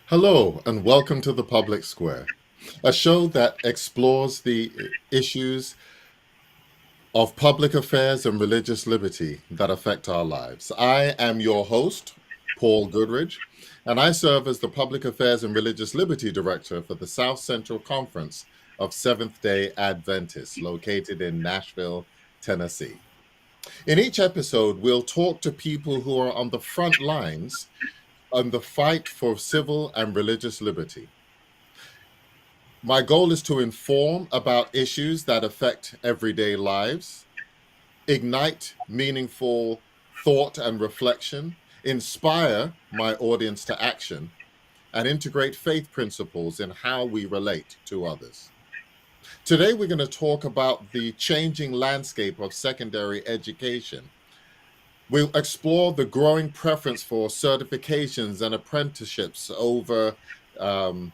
Hello, and welcome to the Public Square, a show that explores the issues of public affairs and religious liberty that affect our lives. I am your host, Paul Goodridge, and I serve as the Public Affairs and Religious Liberty Director for the South Central Conference of Seventh day Adventists, located in Nashville, Tennessee. In each episode, we'll talk to people who are on the front lines on the fight for civil and religious liberty. My goal is to inform about issues that affect everyday lives, ignite meaningful thought and reflection, inspire my audience to action, and integrate faith principles in how we relate to others. Today, we're going to talk about the changing landscape of secondary education. We'll explore the growing preference for certifications and apprenticeships over um,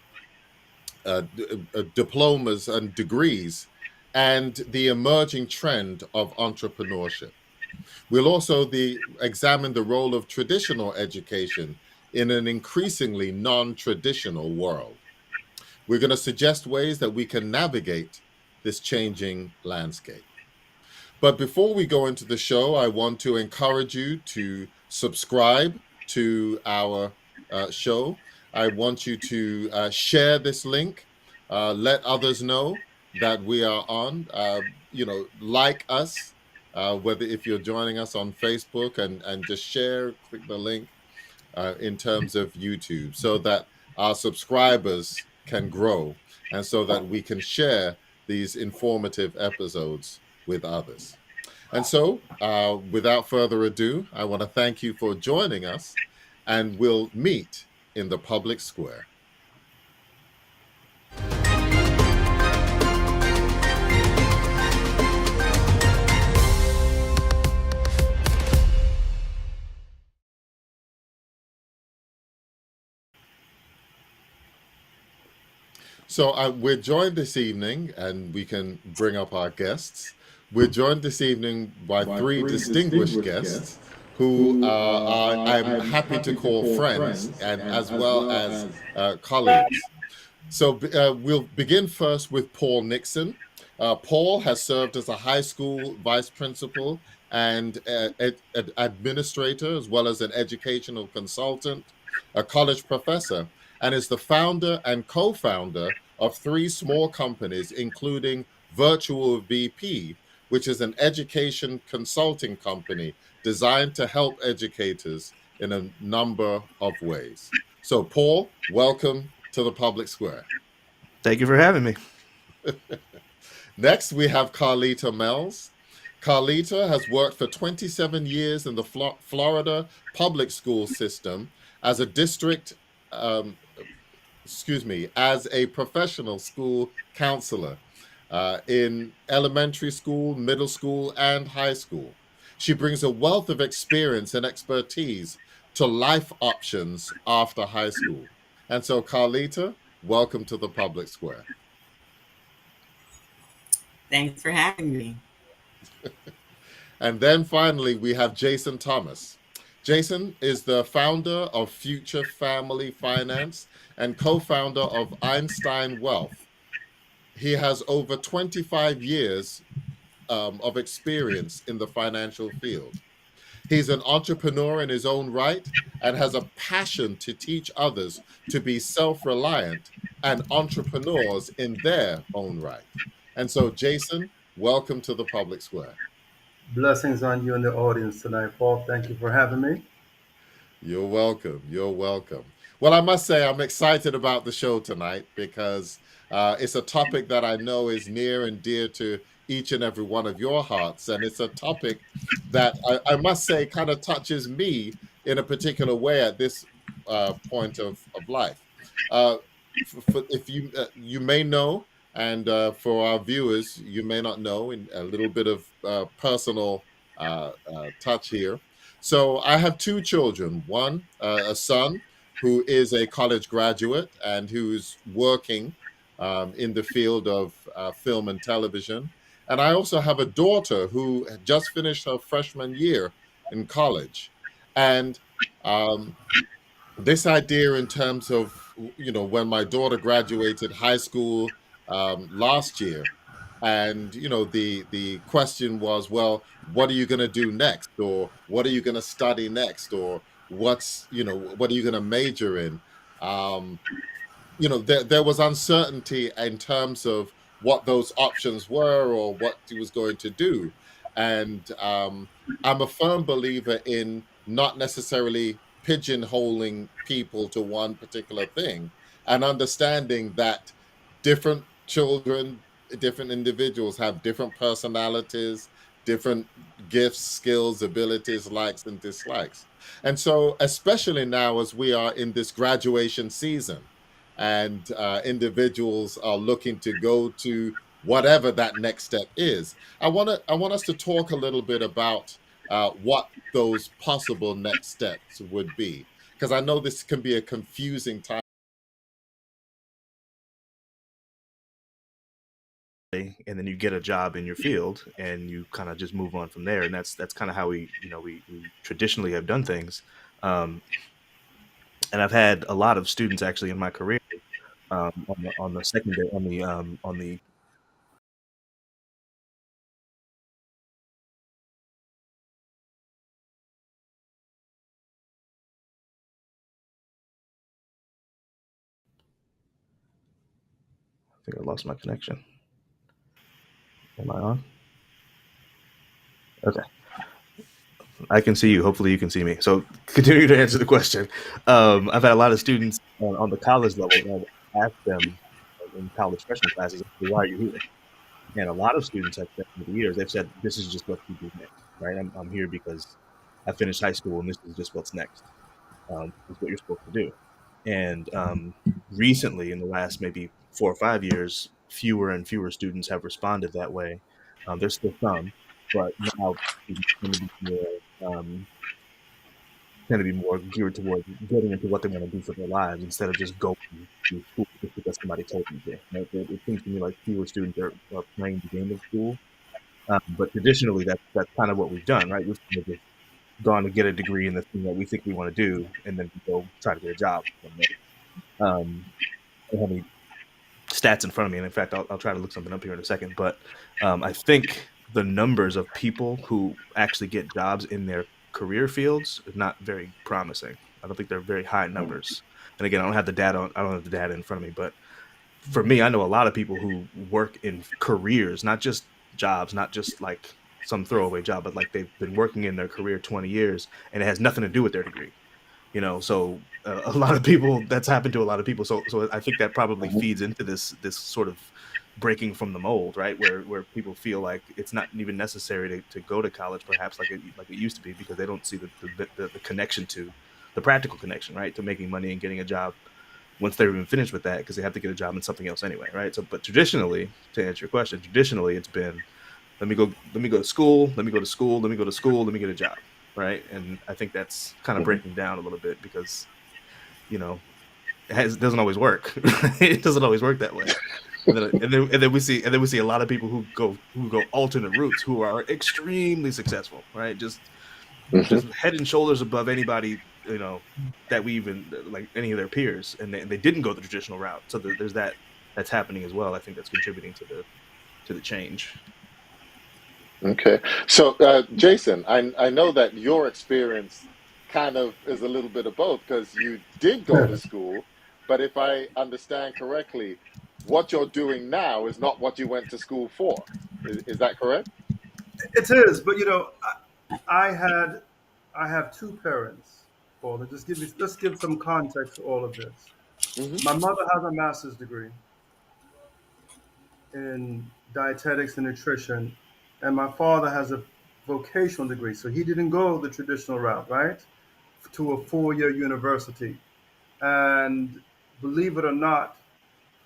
diplomas and degrees, and the emerging trend of entrepreneurship. We'll also examine the role of traditional education in an increasingly non-traditional world. We're going to suggest ways that we can navigate this changing landscape. But before we go into the show, I want to encourage you to subscribe to our show. I want you to share this link, let others know that we are on. Like us, whether if you're joining us on Facebook, and just share, click the link in terms of YouTube, so that our subscribers can grow and so that we can share these informative episodes with others. And so, without further ado, I want to thank you for joining us, and we'll meet in the public square. So, we're joined this evening, and we can bring up our guests. We're joined this evening by three distinguished guests who I'm happy to call friends, and as well as colleagues. So we'll begin first with Paul Nixon. Paul has served as a high school vice principal and administrator, as well as an educational consultant, a college professor, and is the founder and co-founder of three small companies, including Virtual VP, which is an education consulting company designed to help educators in a number of ways. So, Paul, welcome to the public square. Thank you for having me. Next, we have Carlita Mells. Carlita has worked for 27 years in the Florida public school system as a um, as a professional school counselor in elementary school, middle school, and high school. She brings a wealth of experience and expertise to life options after high school. And so, Carlita, welcome to the public square. Thanks for having me. And then finally, we have Jason Thomas. Jason is the founder of Future Family Finance and co-founder of Einstein Wealth. He has over 25 years of experience in the financial field. He's an entrepreneur in his own right and has a passion to teach others to be self-reliant and entrepreneurs in their own right. And so, Jason, welcome to the public square. Blessings on you and the audience tonight, Paul. Thank you for having me. You're welcome. You're welcome. Well, I must say, I'm excited about the show tonight because it's a topic that I know is near and dear to each and every one of your hearts. And it's a topic that I must say kind of touches me in a particular way at this point of life. If you may know, and for our viewers, you may not know, in a little bit of personal touch here. So I have two children. One, a son who is a college graduate and who's working in the field of film and television. And I also have a daughter who just finished her freshman year in college. And this idea in terms of when my daughter graduated high school last year, and the question was, well, what are you going to do next, or what are you going to study next, or what are you going to major in? um, there was uncertainty in terms of what those options were or what he was going to do. And I'm a firm believer in not necessarily pigeonholing people to one particular thing, and understanding that different children, different individuals have different personalities, different gifts, skills, abilities, likes, and dislikes. And so, especially now as we are in this graduation season, and individuals are looking to go to whatever that next step is. I want us to talk a little bit about what those possible next steps would be, because I know this can be a confusing time. And then you get a job in your field and you kind of just move on from there. And that's kind of how we traditionally have done things. Um, and I've had a lot of students actually in my career on the secondary on the I think I lost my connection. Am I on? Okay. I can see you. Hopefully, you can see me. So, continue to answer the question. I've had a lot of students on the college level. And I've asked them in college freshman classes, "Why are you here?" And a lot of students have said over the years, they've said, "This is just what you do next, right? I'm here because I finished high school, and this is just what's next. This is what you're supposed to do." And recently, in the last maybe 4 or 5 years, fewer and fewer students have responded that way. There's still some, but now students tend to be um, more geared towards getting into what they want to do for their lives instead of just going to school just because somebody told them to. Right? It seems to me like fewer students are playing the game of school. But traditionally, that's kind of what we've done, right? We've kind of just gone to get a degree in the thing that we think we want to do, and then go try to get a job from there. I don't have any stats in front of me, and in fact, I'll try to look something up here in a second. But I think the numbers of people who actually get jobs in their career fields is not very promising. I don't think they're very high numbers. And again, I don't have the data in front of me, but for me, I know a lot of people who work in careers, not just jobs, not just like some throwaway job, but like they've been working in their career 20 years and it has nothing to do with their degree. So a lot of people, that's happened to a lot of people. So I think that probably feeds into this sort of breaking from the mold, right? Where people feel like it's not even necessary to go to college, perhaps like it used to be, because they don't see the connection to the practical connection, right, to making money and getting a job once they're even finished with that, because they have to get a job in something else anyway, right? So, but traditionally, to answer your question, traditionally it's been let me go to school, let me go to school, let me go to school, let me get a job, right? And I think that's kind of breaking down a little bit because you know it doesn't always work. It doesn't always work that way. And then we see a lot of people who go alternate routes who are extremely successful, right? Just Mhm. head and shoulders above anybody that we even like any of their peers, and they didn't go the traditional route. So there's that's happening as well. I think that's contributing to the change. Okay. So, Jason, I know that your experience kind of is a little bit of both, because you did go to school, but if I understand correctly, what you're doing now is not what you went to school for. Is that correct? It is, but I had, I have two parents. Paul, let's give some context to all of this. Hmm. My mother has a master's degree in dietetics and nutrition, and my father has a vocational degree. So he didn't go the traditional route, right? To a 4-year university. And believe it or not,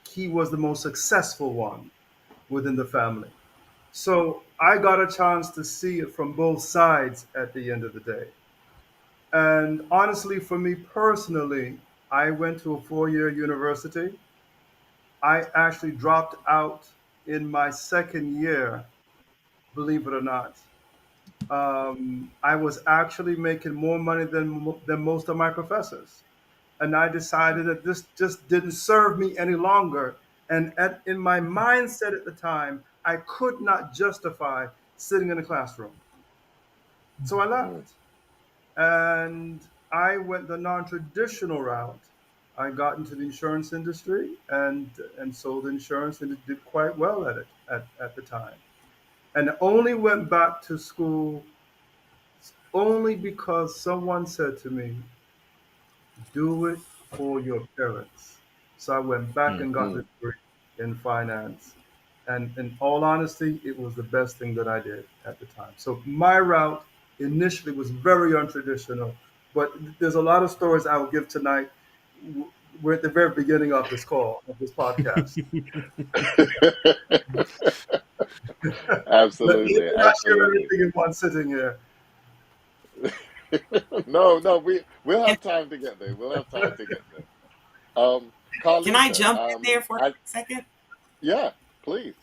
he was the most successful one within the family. So I got a chance to see it from both sides at the end of the day. And honestly, for me personally, I went to a 4-year university. I actually dropped out in my second year, believe it or not. I was actually making more money than most of my professors. and I decided that this just didn't serve me any longer. And in my mindset at the time, I could not justify sitting in a classroom. So I Mm. left and I went the non traditional route. I got into the insurance industry and sold insurance and did quite well at it at the time. And only went back to school only because someone said to me, do it for your parents. So I went back Mm. and got the Mm. degree in finance. And in all honesty, it was the best thing that I did at the time. So my route initially was very untraditional, but there's a lot of stories I will give tonight. We're at the very beginning of this call, of this podcast. Let me Absolutely, not share absolutely. everything in one sitting here. No, no, we'll have time to get there. We'll have time to get there. Can I Carlita, jump in there for a I second? yeah, please.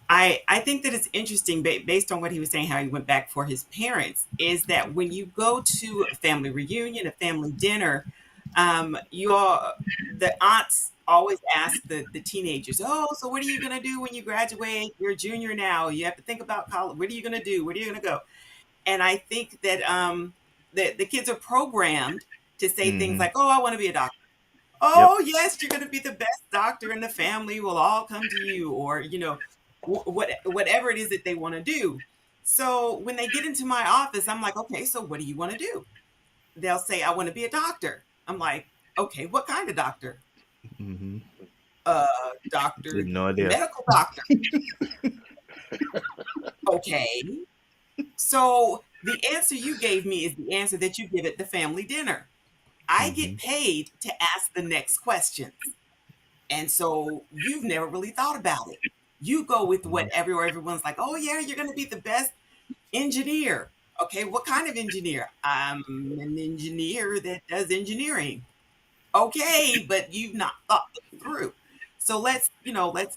I think that it's interesting based on what he was saying, how he went back for his parents, is that when you go to a family reunion, a family dinner, you all, the aunts always ask the teenagers, oh, so what are you going to do when you graduate? You're a junior now. You have to think about college. What are you going to do? Where are you going to go? And I think that the kids are programmed to say things Mm-hmm. like, oh, I want to be a doctor. Yep. Oh, yes, you're going to be the best doctor in the family. We'll all come to you, or whatever it is that they want to do. So when they get into my office, I'm like, okay, so what do you want to do? They'll say, I want to be a doctor. I'm like, okay, what kind of doctor? Mm-hmm. Uh, You have doctor, no idea. medical doctor. Okay. So the answer you gave me is the answer that you give at the family dinner. I Mm-hmm. get paid to ask the next questions. And so you've never really thought about it. You go with Mm-hmm. whatever everyone's like, oh yeah, you're gonna be the best engineer. Okay, what kind of engineer? I'm an engineer that does engineering. Okay, but you've not thought this through. So let's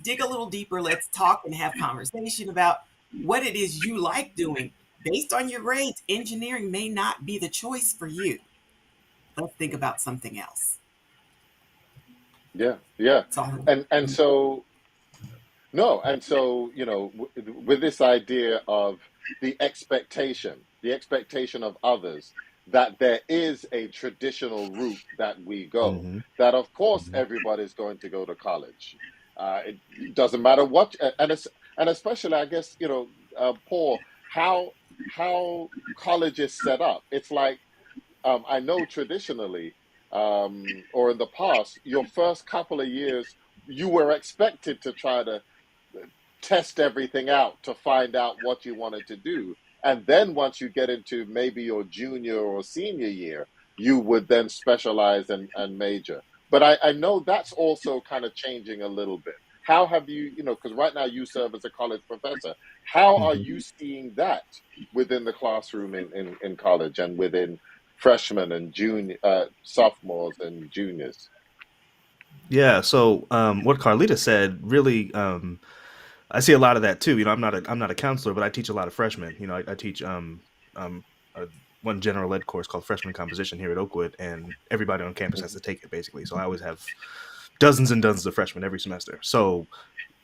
dig a little deeper. Let's talk and have conversation about what it is you like doing. Based on your grades, engineering may not be the choice for you. Let's think about something else. Yeah, yeah. That's all. And so no, and so, with this idea of the expectation of others, that there is a traditional route that we go, Mm-hmm. that of course Mm-hmm. everybody's going to go to college. It doesn't matter what, and especially, I guess, Paul, how college is set up. It's like, I know traditionally, or in the past, your first couple of years, you were expected to try to test everything out to find out what you wanted to do. And then once you get into maybe your junior or senior year, you would then specialize and major. But I know that's also kind of changing a little bit. How have you, because right now you serve as a college professor, how are Mm-hmm. you seeing that within the classroom in college and within freshmen and junior, sophomores and juniors? Yeah. So what Carlita said really, I see a lot of that too. I'm not a counselor, but I teach a lot of freshmen. I teach um, a, one general ed course called freshman composition here at Oakwood, and everybody on campus has to take it basically. So I always have dozens and dozens of freshmen every semester. So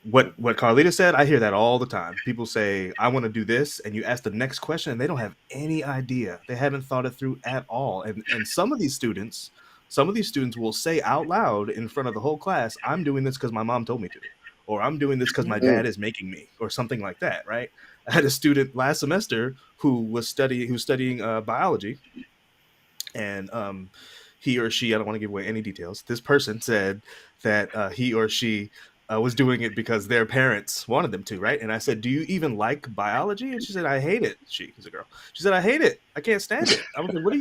what Carlita said, I hear that all the time. People say, I want to do this, and you ask the next question and they don't have any idea. They haven't thought it through at all. And some of these students will say out loud in front of the whole class, I'm doing this because my mom told me to, or I'm doing this because my Mhm. dad is making me, or something like that, right? I had a student last semester who was studying biology, and he or she, I don't want to give away any details, this person said that he or she was doing it because their parents wanted them to, right? And I said, do you even like biology? And she said, I hate it. She is a girl. She said, I hate it. I can't stand it. I was like, what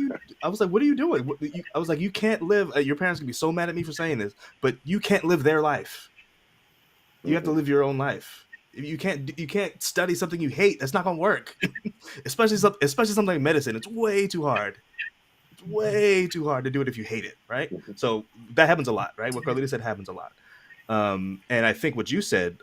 are you doing? I was like, you can't live, your parents can be so mad at me for saying this, but you can't live their life. You have to Hmm. live your own life. You can't study something you hate. That's not gonna work. Especially something like medicine. It's way too hard. It's way too hard to do it if you hate it, right? So that happens a lot, right? What Carlita said happens a lot. And I think what you said,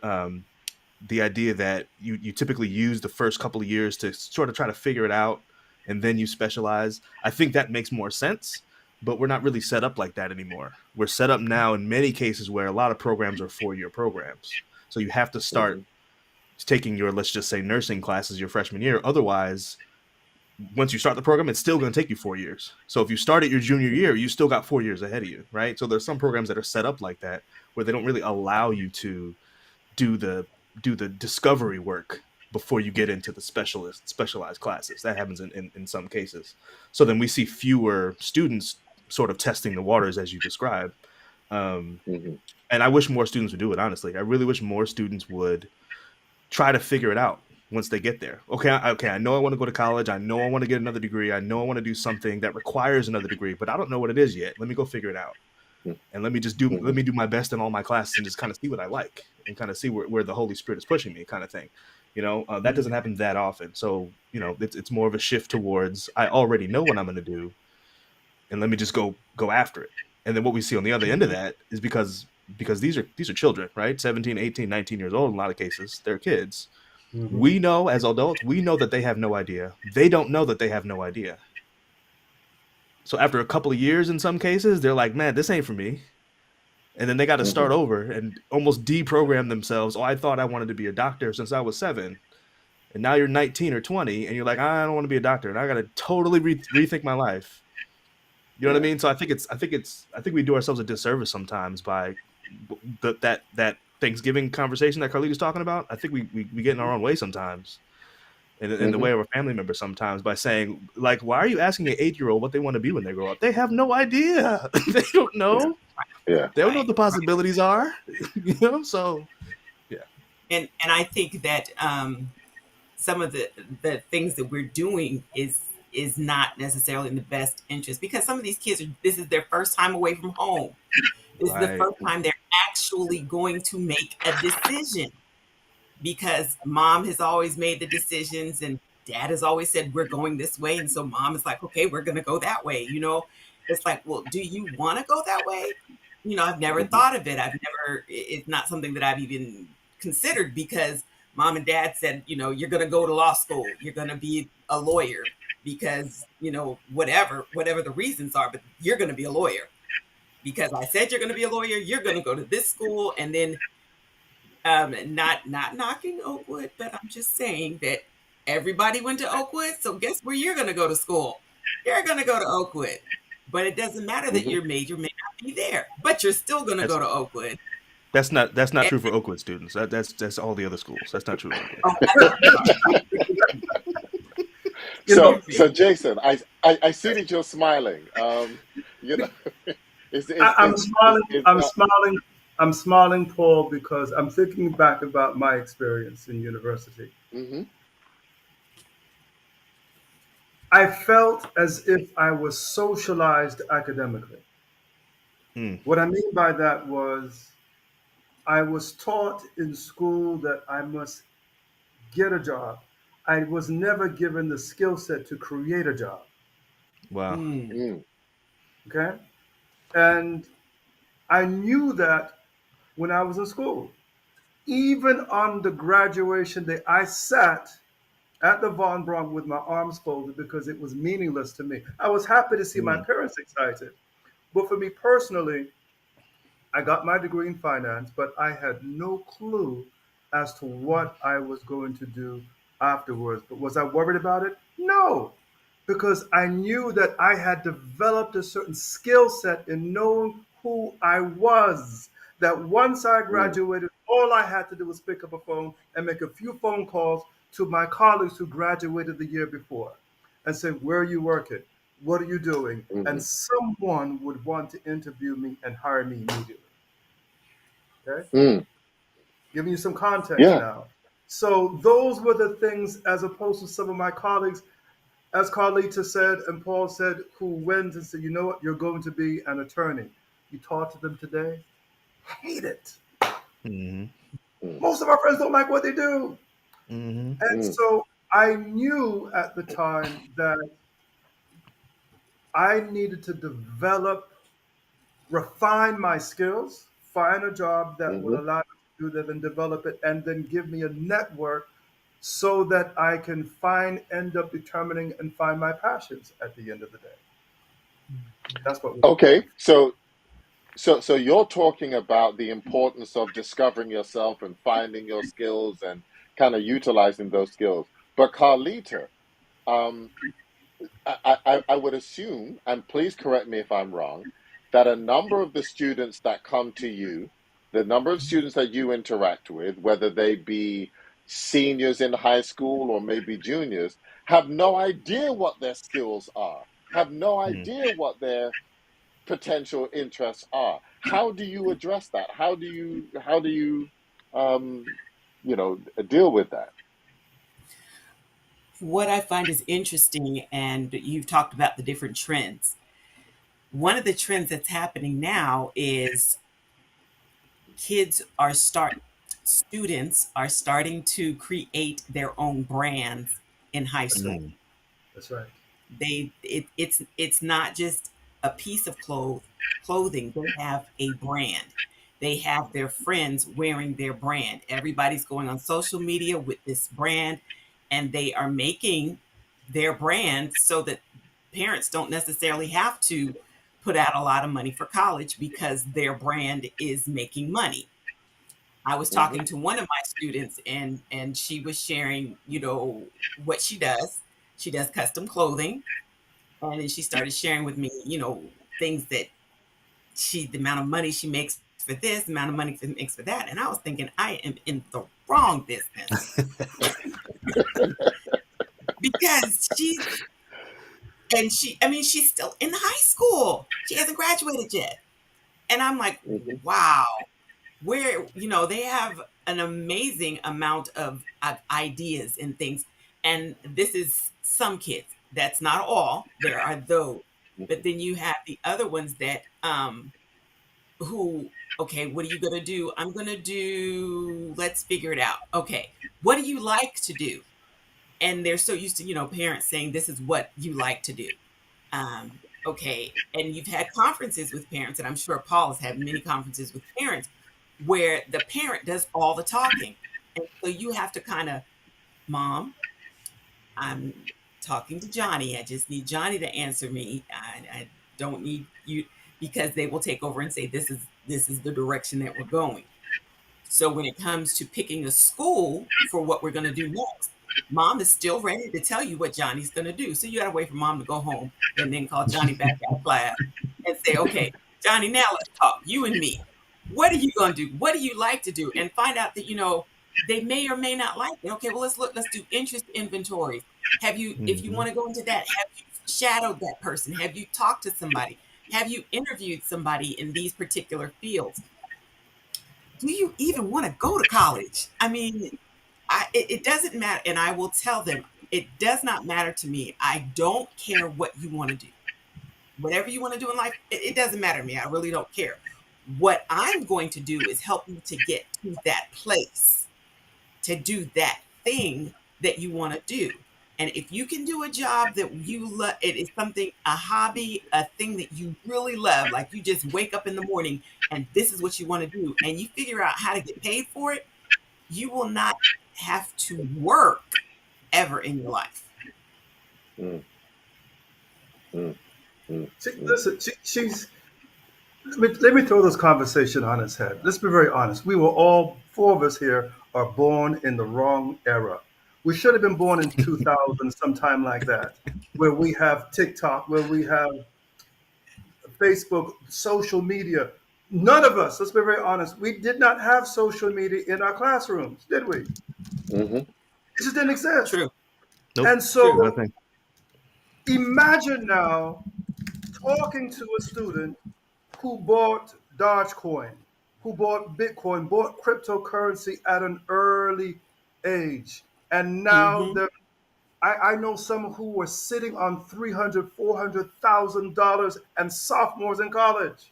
the idea that you typically use the first couple of years to sort of try to figure it out, and then you specialize. I think that makes more sense. but we're not really set up like that anymore. We're set up now in many cases where a lot of programs are 4-year programs. So you have to start taking your, let's just say, nursing classes your freshman year. Otherwise, once you start the program, it's still going to take you 4 years. So if you start at your junior year, you still got 4 years ahead of you, right? So there's some programs that are set up like that where they don't really allow you to do the discovery work before you get into the specialized classes. That happens in some cases. So then we see fewer students sort of testing the waters as you describe. And I wish more students would do it, honestly. I really wish more students would try to figure it out once they get there. Okay, I know I want to go to college. I know I want to get another degree. I know I want to do something that requires another degree, but I don't know what it is yet. Let me go figure it out. And let me do my best in all my classes and just kind of see what I like and kind of see where the Holy Spirit is pushing me, kind of thing. That doesn't happen that often. So, it's more of a shift towards, I already know what I'm going to do, and let me just go after it. And then what we see on the other end of that is because these are children, right? 17, 18, 19 years old in a lot of cases. They're kids. We know as adults, we know that they have no idea. They don't know that they have no idea. So after a couple of years, in some cases, they're like, man, this ain't for me. And then they got to start over and almost deprogram themselves. Oh, I thought I wanted to be a doctor since I was 7. And now you're 19 or 20 and you're like, I don't want to be a doctor. And I got to totally rethink my life. You know what I mean? So I think we do ourselves a disservice sometimes by that Thanksgiving conversation that Carlito's talking about. I think we get in our own way sometimes. In the way of a family member sometimes by saying, like, why are you asking an 8-year-old what they want to be when they grow up? They have no idea. They don't know. Yeah. They don't know what the possibilities are. So yeah. And I think that some of the things that we're doing is not necessarily in the best interest, because some of these kids this is their first time away from home. This is the first time they're actually going to make a decision, because mom has always made the decisions and dad has always said we're going this way, and so mom is like, okay, we're going to go that way. It's like, well, do you want to go that way? I've never thought of it. It's not something that I've even considered, because mom and dad said, you're going to go to law school, you're going to be a lawyer, because whatever the reasons are, but you're going to be a lawyer because I said you're going to be a lawyer. You're going to go to this school. And then not knocking Oakwood, but I'm just saying that everybody went to Oakwood. So guess where you're going to go to school? You're going to go to Oakwood. But it doesn't matter that your major may not be there, but you're still going to go to Oakwood. That's not true for Oakwood students. That's all the other schools. That's not true. So Jason, I see that you're smiling. I'm smiling, Paul, because I'm thinking back about my experience in university. I felt as if I was socialized academically. What I mean by that was I was taught in school that I must get a job. I was never given the skill set to create a job. Wow. Okay? And I knew that when I was in school. Even on the graduation day, I sat at the Von Braun with my arms folded because it was meaningless to me. I was happy to see my parents excited. But for me personally, I got my degree in finance, but I had no clue as to what I was going to do afterwards. But was I worried about it? No, because I knew that I had developed a certain skill set in knowing who I was. That once I graduated, all I had to do was pick up a phone and make a few phone calls to my colleagues who graduated the year before and say, where are you working? What are you doing? And someone would want to interview me and hire me immediately. Okay? Giving you some context now. So those were the things, as opposed to some of my colleagues, as Carlita said and Paul said, who went and said, you know what, you're going to be an attorney. You talk to them today, hate it. Most of our friends don't like what they do. And so I knew at the time that I needed to develop, refine my skills, find a job that would allow me to do that and develop it, and then give me a network so that I can end up determining and find my passions at the end of the day. That's what we. Okay, so you're talking about the importance of discovering yourself and finding your skills and kind of utilizing those skills. But Carlita, um, I would assume, and please correct me if I'm wrong, that a number of the students that come to you, the number of students that you interact with, whether they be seniors in high school or maybe juniors, have no idea what their skills are, have no Mm. idea what their potential interests are. How do you address that? How do you um, deal with that? What I find is interesting, and you've talked about the different trends. One of the trends that's happening now is kids are start students are starting to create their own brands in high school. Mm. That's right. It's not just a piece of clothing. They have a brand. They have their friends wearing their brand. Everybody's going on social media with this brand, and they are making their brand so that parents don't necessarily have to put out a lot of money for college because their brand is making money. I was Hmm. talking to one of my students, and she was sharing, what she does. She does custom clothing, and then she started sharing with me, things that the amount of money she makes for this, the amount of money she makes for that. And I was thinking, I am in the wrong business because I mean, she's still in high school. She hasn't graduated yet. And I'm like, Hmm. wow, where, they have an amazing amount of ideas and things. And this is some kids. That's not all. There are those. But then you have the other ones that, who, okay, what are you going to do? I'm going to do, let's figure it out. Okay, what do you like to do? And they're so used to, parents saying, this is what you like to do. Okay, and you've had conferences with parents, and I'm sure Paul has had many conferences with parents where the parent does all the talking. And so you have to kind of, Mom, I'm talking to Johnny. I just need Johnny to answer me. I don't need you, because they will take over and say, this is the direction that we're going. So when it comes to picking a school for what we're going to do next, Mom is still ready to tell you what Johnny's going to do. So you got to wait for Mom to go home and then call Johnny back out of class and say, okay, Johnny, now let's talk, you and me. What are you going to do? What do you like to do? And find out that, they may or may not like it. Okay, well, let's do interest inventories. If you Mhm. want to go into that, have you shadowed that person? Have you talked to somebody? Have you interviewed somebody in these particular fields? Do you even want to go to college? I mean, it doesn't matter. And I will tell them, it does not matter to me. I don't care what you want to do. Whatever you want to do in life, it doesn't matter to me. I really don't care. What I'm going to do is help you to get to that place, to do that thing that you want to do. And if you can do a job that you love, it is something, a hobby, a thing that you really love, like you just wake up in the morning and this is what you want to do, and you figure out how to get paid for it, you will not have to work ever in your life. Mm, mm, mm, mm. Listen, she's. Let me throw this conversation on its head. Let's be very honest. We were all, four of us here, are born in the wrong era. We should have been born in 2000, sometime like that, where we have TikTok, where we have Facebook, social media. None of us, let's be very honest, we did not have social media in our classrooms, did we? It Hmm. just didn't exist. True, Nope. And true. so Nothing. imagine now talking to a student who bought Dogecoin, who bought Bitcoin, bought cryptocurrency at an early age. And now Hmm. they're, I know some who were sitting on $300,000, $400,000 and sophomores in college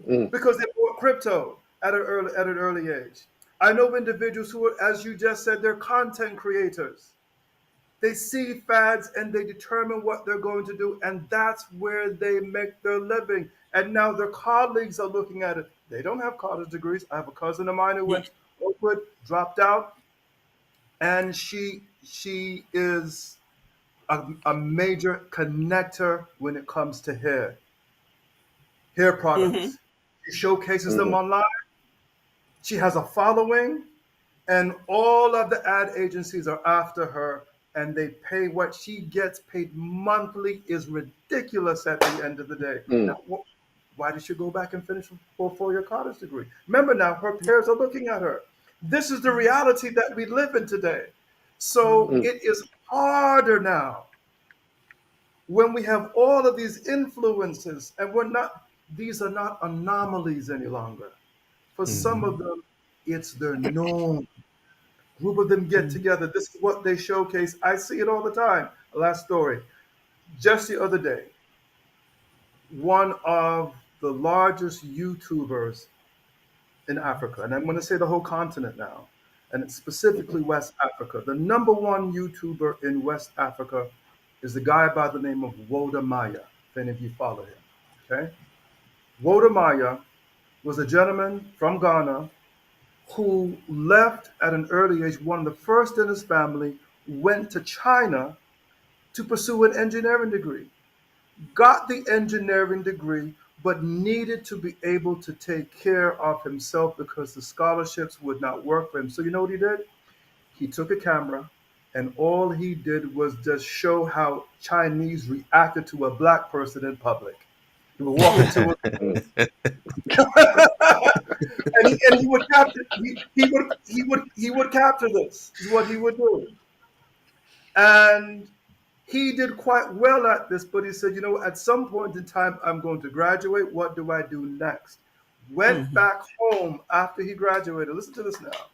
Mm. because they bought crypto at an early age. I know individuals who are, as you just said, they're content creators. They see fads and they determine what they're going to do, and that's where they make their living. And now their colleagues are looking at it. They don't have college degrees. I have a cousin of mine who Yeah. went to Oakwood, dropped out, and she is a major connector when it comes to hair Mm-hmm. products. She showcases them Mm-hmm. online. She has a following, and all of the ad agencies are after her, and they pay what she gets paid monthly is ridiculous at the end of the day. Mm. Now, why did she go back and finish a four-year college degree? Remember now, her peers are looking at her. This is the reality that we live in today. So Mm. it is harder now when we have all of these influences, and these are not anomalies any longer. For some Mm-hmm. of them, it's their norm. Group of them get together. This is what they showcase. I see it all the time. Last story. Just the other day, one of the largest YouTubers in Africa, and I'm going to say the whole continent now, and it's specifically West Africa. The number one YouTuber in West Africa is a guy by the name of Woda Maya, if any of you follow him. Okay? Woda Maya was a gentleman from Ghana who left at an early age, one of the first in his family, went to China to pursue an engineering degree, got the engineering degree, but needed to be able to take care of himself because the scholarships would not work for him. So, you know what he did? He took a camera, and all he did was just show how Chinese reacted to a black person in public. He would walk into a Mm. and he would capture he would capture this is what he would do. And he did quite well at this, but he said, you know, at some point in time, I'm going to graduate. What do I do next? Went Mm-hmm. back home after he graduated. Listen to this now.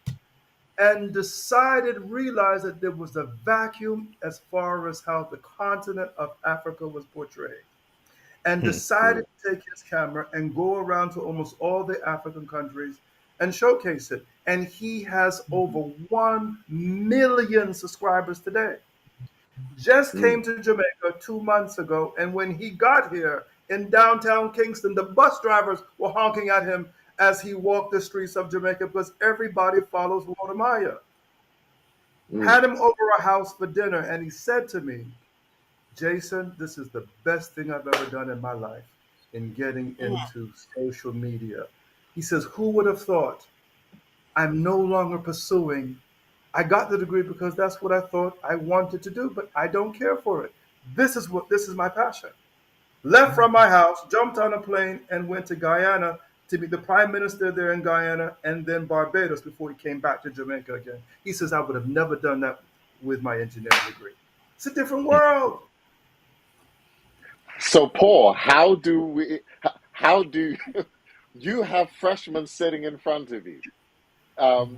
And decided, realized that there was a vacuum as far as how the continent of Africa was portrayed. And Mm. decided to take his camera and go around to almost all the African countries and showcase it. And he has over 1 million subscribers today. Just Mm. came to Jamaica 2 months ago, and when he got here in downtown Kingston, the bus drivers were honking at him as he walked the streets of Jamaica because everybody follows Walter Maya. Mm. Had him over a house for dinner, and he said to me, Jason, this is the best thing I've ever done in my life in getting into social media. He says, who would have thought I'm no longer pursuing. I got the degree because that's what I thought I wanted to do, but I don't care for it. This is my passion. Left from my house, jumped on a plane, and went to Guyana to be the prime minister there in Guyana, and then Barbados before he came back to Jamaica again. He says I would have never done that with my engineering degree. It's a different world. So, Paul, how do you have freshmen sitting in front of you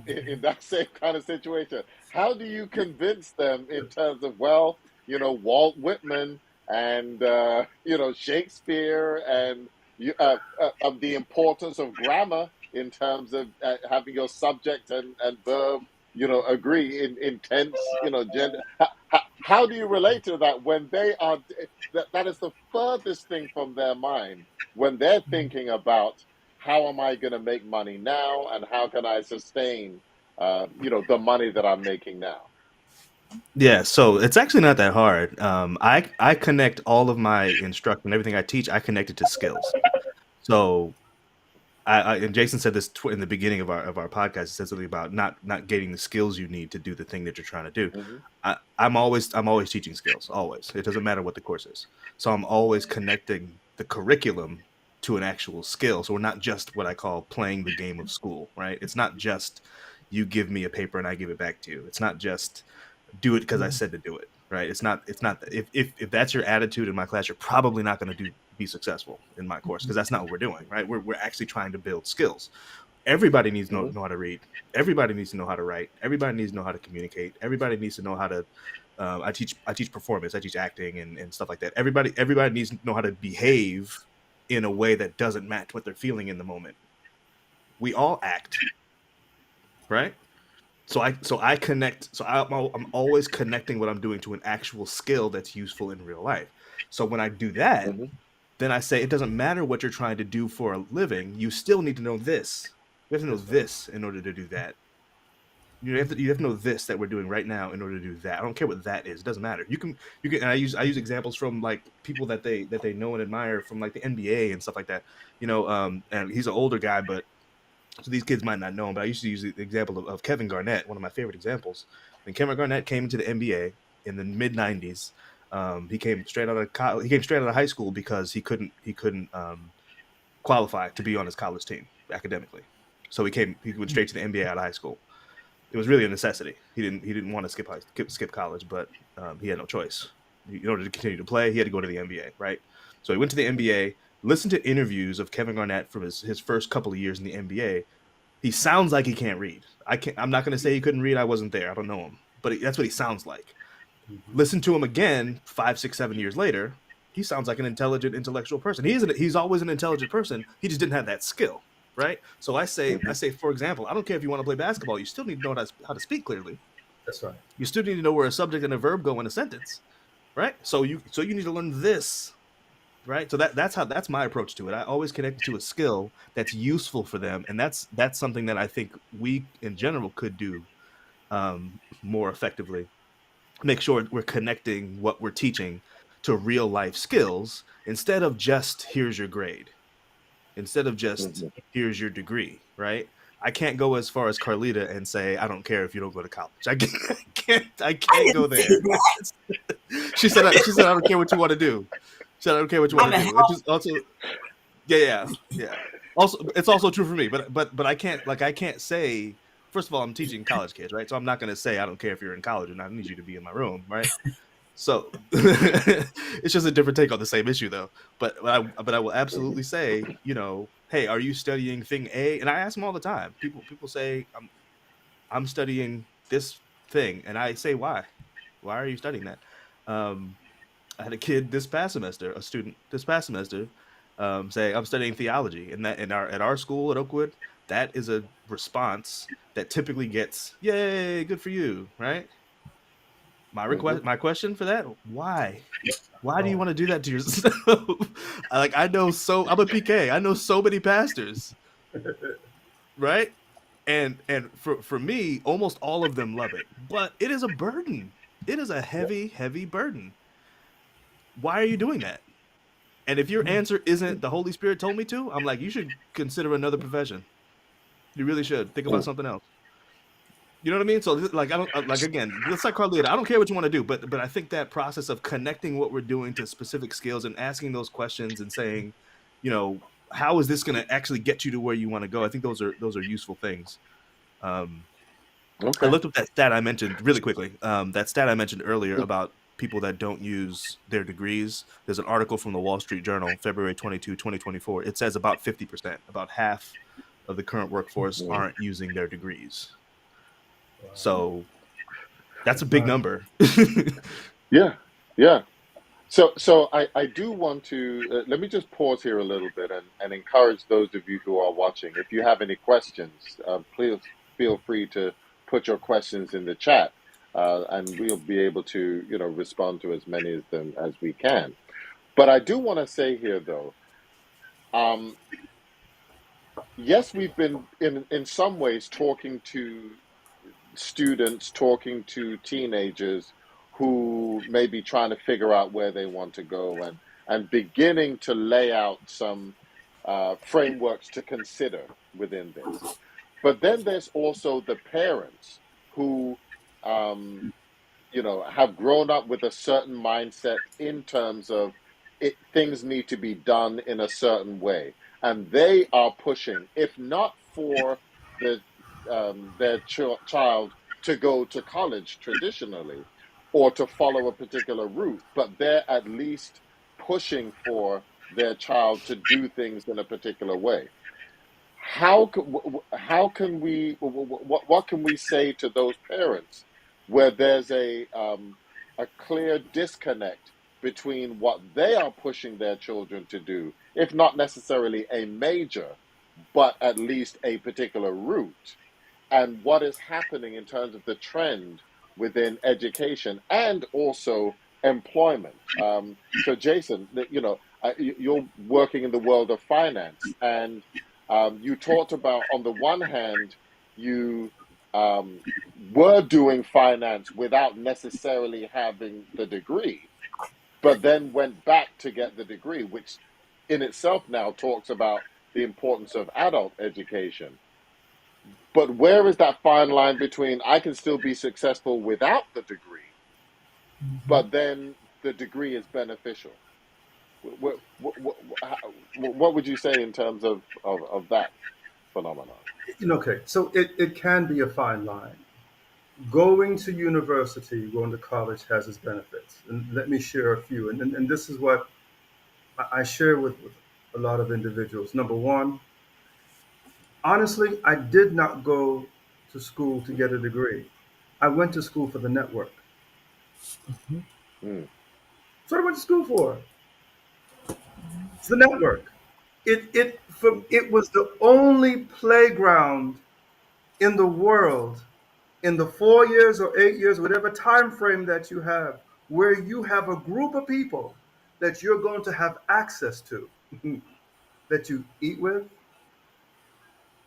in that same kind of situation? How do you convince them in terms of, well, Walt Whitman and, Shakespeare and of the importance of grammar in terms of having your subject and verb, agree in tense, gender? How do you relate to that when they are, that is the furthest thing from their mind when they're thinking about how am I going to make money now and how can I sustain, the money that I'm making now? Yeah, so it's actually not that hard. I connect all of my instruction, everything I teach, I connect it to skills. So and Jason said this in the beginning of our podcast. He said something about not getting the skills you need to do the thing that you're trying to do. Hmm. I'm always teaching skills. Always, it doesn't matter what the course is. So I'm always connecting the curriculum to an actual skill. So we're not just what I call playing the game of school, right? It's not just you give me a paper and I give it back to you. It's not just do it because I said to do it, right? It's not if that's your attitude in my class, you're probably not going to be successful in my course because that's not what we're doing, right? We're actually trying to build skills. Everybody needs to Hmm. know how to read. Everybody needs to know how to write. Everybody needs to know how to communicate. Everybody needs to know how to. I teach performance. I teach acting and stuff like that. Everybody needs to know how to behave in a way that doesn't match what they're feeling in the moment. We all act, right? So I connect. I'm always connecting what I'm doing to an actual skill that's useful in real life. So when I do that, Hmm. then I say it doesn't matter what you're trying to do for a living. You still need to know this. You have to know That's right. this in order to do that. You have to know this that we're doing right now in order to do that. I don't care what that is. It doesn't matter. You can. And I use examples from like people that they know and admire from like the NBA and stuff like that. And he's an older guy, but so these kids might not know him. But I used to use the example of Kevin Garnett, one of my favorite examples. When Kevin Garnett came into the NBA in the mid '90s, he came straight out of he came straight out of high school because he couldn't qualify to be on his college team academically. So he went straight to the NBA out of high school. It was really a necessity. He didn't want to skip college, but he had no choice. In order to continue to play, he had to go to the NBA, right? So he went to the NBA. Listened to interviews of Kevin Garnett from his first couple of years in the NBA. He sounds like he can't read. I'm not going to say he couldn't read. I wasn't there. I don't know him, but that's what he sounds like. Listen to him again 5, 6, 7 years later. He sounds like an intelligent, intellectual person. He's always an intelligent person. He just didn't have that skill, right? So I say, for example, I don't care if you want to play basketball. You still need to know how to speak clearly. That's right. You still need to know where a subject and a verb go in a sentence, right? So you need to learn this, right? So that's my approach to it. I always connect it to a skill that's useful for them, and that's something that I think we in general could do more effectively. Make sure we're connecting what we're teaching to real life skills instead of just here's your grade, instead of just here's your degree, right? I can't go as far as Carlita and say I don't care if you don't go to college. I I can't go didn't say there. that. She said I don't care what you want to do. She said I don't care what you want I'm to a do. Which help. is also yeah. Also, it's also true for me, but I can't say. First of all, I'm teaching college kids, right? So I'm not going to say I don't care if you're in college or not. I need you to be in my room, right? So it's just a different take on the same issue, though. But I will absolutely say, hey, are you studying thing A? And I ask them all the time. People say I'm studying this thing, and I say why? Why are you studying that? Um, I had a kid this past semester, a student this past semester, say I'm studying theology, and that at our school at Oakwood, that is a response that typically gets "Yay, good for you!" Right? My question for that: Why? Why do you Oh, want to do that to yourself? I'm a PK. I know so many pastors, right? And for me, almost all of them love it, but it is a burden. It is a yeah. heavy, heavy burden. Why are you doing that? And if your answer isn't the Holy Spirit told me to, I'm like, you should consider another profession. You really should think about something else. You know what I mean? So like I don't like again, let's like Carlita. I don't care what you want to do, but I think that process of connecting what we're doing to specific skills and asking those questions and saying, how is this going to actually get you to where you want to go? I think those are useful things. Um, I Okay. looked up that stat I mentioned really quickly. That stat I mentioned earlier about people that don't use their degrees. There's an article from the Wall Street Journal, February 22, 2024. It says about 50%, about half of the current workforce aren't using their degrees. So that's a big Right. number. Yeah. Yeah. So I do want to let me just pause here a little bit and encourage those of you who are watching. If you have any questions, please feel free to put your questions in the chat, and we'll be able to respond to as many of them as we can. But I do want to say here though, um, yes, we've been in some ways talking to students, talking to teenagers who may be trying to figure out where they want to go and beginning to lay out some frameworks to consider within this. But then there's also the parents who um, have grown up with a certain mindset in terms of things need to be done in a certain way, and they are pushing, if not for the their child to go to college traditionally or to follow a particular route, but they're at least pushing for their child to do things in a particular way. How can we what can we say to those parents where there's a clear disconnect between what they are pushing their children to do, if not necessarily a major, but at least a particular route, and what is happening in terms of the trend within education and also employment? So, Jason, you're working in the world of finance, and you talked about, on the one hand, you were doing finance without necessarily having the degree, but then went back to get the degree, which in itself now talks about the importance of adult education. But where is that fine line between I can still be successful without the degree, but then the degree is beneficial? What would you say in terms of that phenomenon? Okay, so it can be a fine line. Going to university, going to college has its benefits. And let me share a few. And this is what I share with a lot of individuals. Number one, honestly, I did not go to school to get a degree. I went to school for the network. Mm, That's what I went to school for. It's the network. It was the only playground in the world in the 4 years or 8 years, whatever time frame that you have, where you have a group of people that you're going to have access to, that you eat with,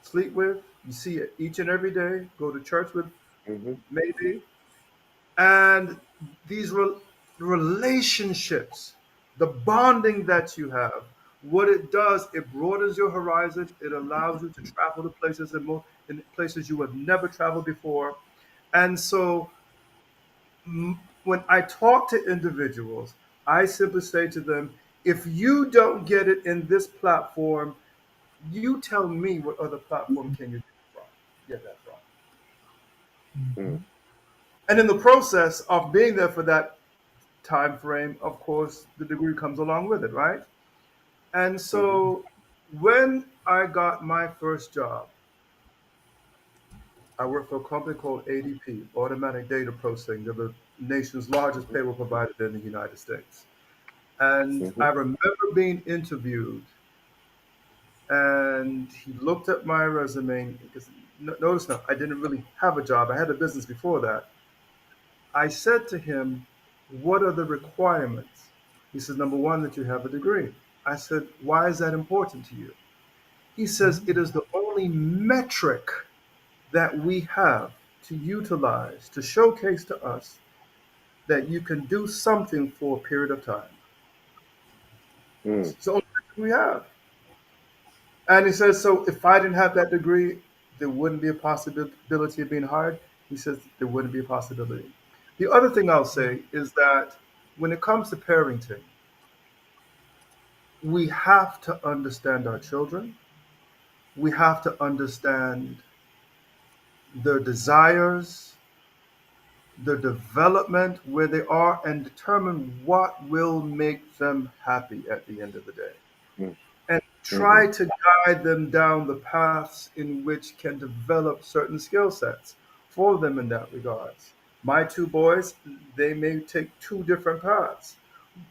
sleep with, you see it each and every day, go to church with, hmm maybe, and these relationships, the bonding that you have, what it does, it broadens your horizon. It allows you to travel to places in places you have never traveled before, and so when I talk to individuals, I simply say to them, if you don't get it in this platform, you tell me what other platform can you get that from. mm, And in the process of being there for that time frame, of course, the degree comes along with it, right? And hmm so when I got my first job, I worked for a company called ADP, Automatic Data Processing. They're the nation's largest payroll provider in the United States. And hmm I remember being interviewed, and he looked at my resume because notice now, I didn't really have a job. I had a business before that. I said to him, "What are the requirements?" He said, "Number one, that you have a degree." I said, "Why is that important to you?" He says, "It is the only metric that we have to utilize to showcase to us that you can do something for a period of time. mm, It's the only metric we have." And he says, so if I didn't have that degree, there wouldn't be a possibility of being hired. He says there wouldn't be a possibility. The other thing I'll say is that when it comes to parenting, we have to understand our children. We have to understand their desires, their development, where they are, and determine what will make them happy at the end of the day. mm, And hmm try to guide them down the paths in which can develop certain skill sets for them in that regards. My two boys, they may take two different paths.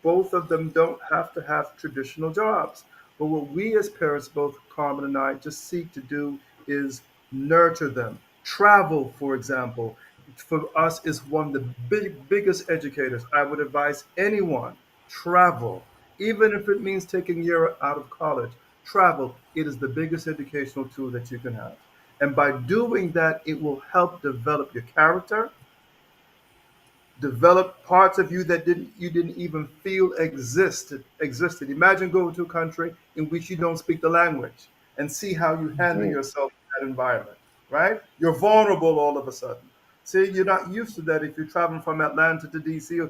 Both of them don't have to have traditional jobs. But what we as parents, both Carmen and I, just seek to do is nurture them. Travel, for example, for us is one of the biggest educators. I would advise anyone travel, even if it means taking a year out of college. Travel, it is the biggest educational tool that you can have. And by doing that, it will help develop your character, develop parts of you that you didn't even feel existed. Imagine going to a country in which you don't speak the language and see how you handle mm, yourself in that environment, right? You're vulnerable all of a sudden. See, you're not used to that if you're traveling from Atlanta to DC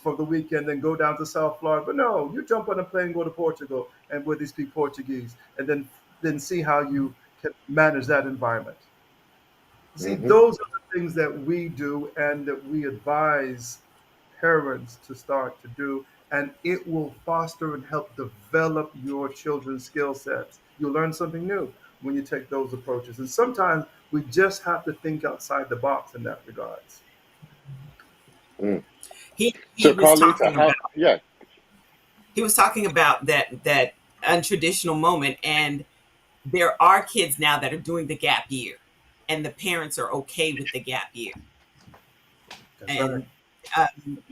for the weekend and go down to South Florida. But no, you jump on a plane, go to Portugal, and where they speak Portuguese, and then see how you can manage that environment. See, hmm those are the things that we do and that we advise parents to start to do, and it will foster and help develop your children's skill sets. You'll learn something new when you take those approaches. And sometimes we just have to think outside the box in that regards. mm. He So, was Carlita, talking about how? Yeah. that untraditional moment, and there are kids now that are doing the gap year, and the parents are okay with the gap year, That's right. and um,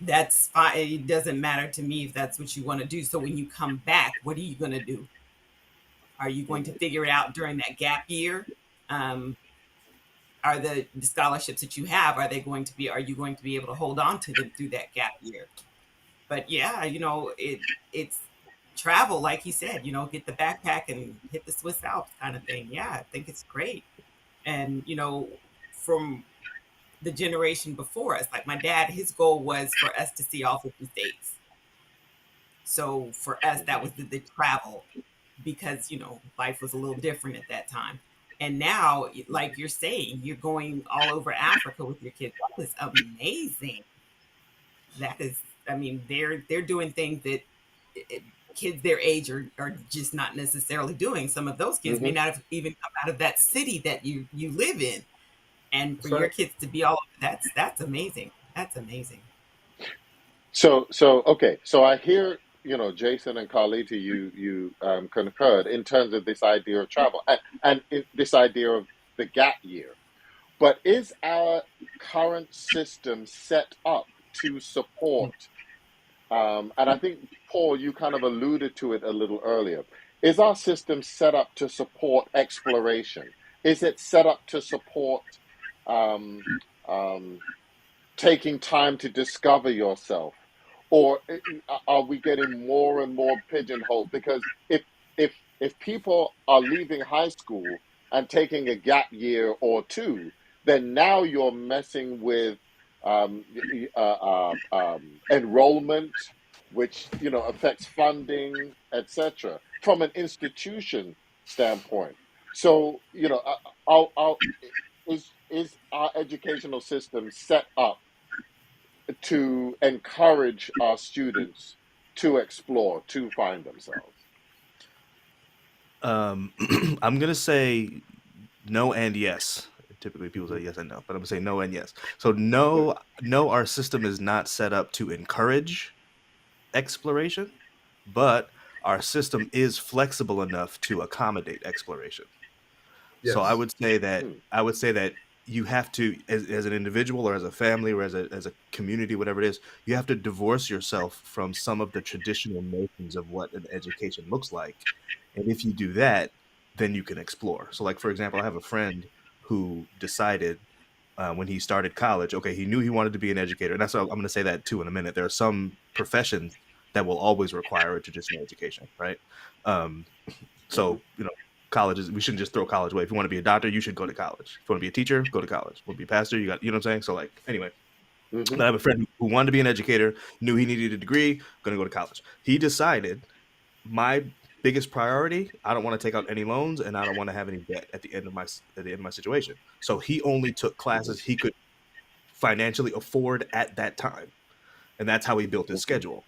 that's fine. It doesn't matter to me if that's what you want to do. So when you come back, what are you going to do? Are you going to hmm figure it out during that gap year? Um, are the scholarships that you have, are you going to be able to hold on to them through that gap year? But yeah, it's travel, like he said, get the backpack and hit the Swiss Alps kind of thing. Yeah, I think it's great. And from the generation before us, like my dad, his goal was for us to see all 50 states. So for us, that was the travel, because life was a little different at that time. And now, like you're saying, you're going all over Africa with your kids. That is amazing. That is, I mean, they're doing things that eh, kids their age are just not necessarily doing. Some of those kids may Hmm. not have even come out of that city that you live in, and for That's your right. kids to be all over, that's amazing. That's amazing. So okay. So I hear, Jason and Carlita, you concurred in terms of this idea of travel and this idea of the gap year. But is our current system set up to support? And I think, Paul, you kind of alluded to it a little earlier. Is our system set up to support exploration? Is it set up to support um, um, taking time to discover yourself, or are we getting more and more pigeonholed? Because if people are leaving high school and taking a gap year or two, then now you're messing with enrollment, which affects funding, etc., from an institution standpoint. So is our educational system set up to encourage our students to explore, to find themselves? I'm gonna say no and yes. Typically, people say yes and no, but I'm gonna say no and yes. So Good. no, our system is not set up to encourage exploration, but our system is flexible enough to accommodate exploration. So Yes. Hmm. I would say that you have to, as an individual or as a family or as a community, whatever it is, you have to divorce yourself from some of the traditional notions of what an education looks like. And if you do that, then you can explore. So, like for example, I have a friend who decided when he started college, okay, he knew he wanted to be an educator, and that's what I'm going to say that too in a minute. There are some professions that will always require a traditional education, right? Um, Hmm. so college is we shouldn't just throw college away. If you want to be a doctor, you should go to college. If you want to be a teacher, go to college. If you want to be a pastor, you got what I'm saying. So like anyway, Hmm. but I have a friend who wanted to be an educator, knew he needed a degree, going to go to college. He decided my biggest priority, I don't want to take out any loans and I don't want to have any debt at the end of my situation. So he only took Hmm. classes he could financially afford at that time, and that's how he built his Hmm. schedule.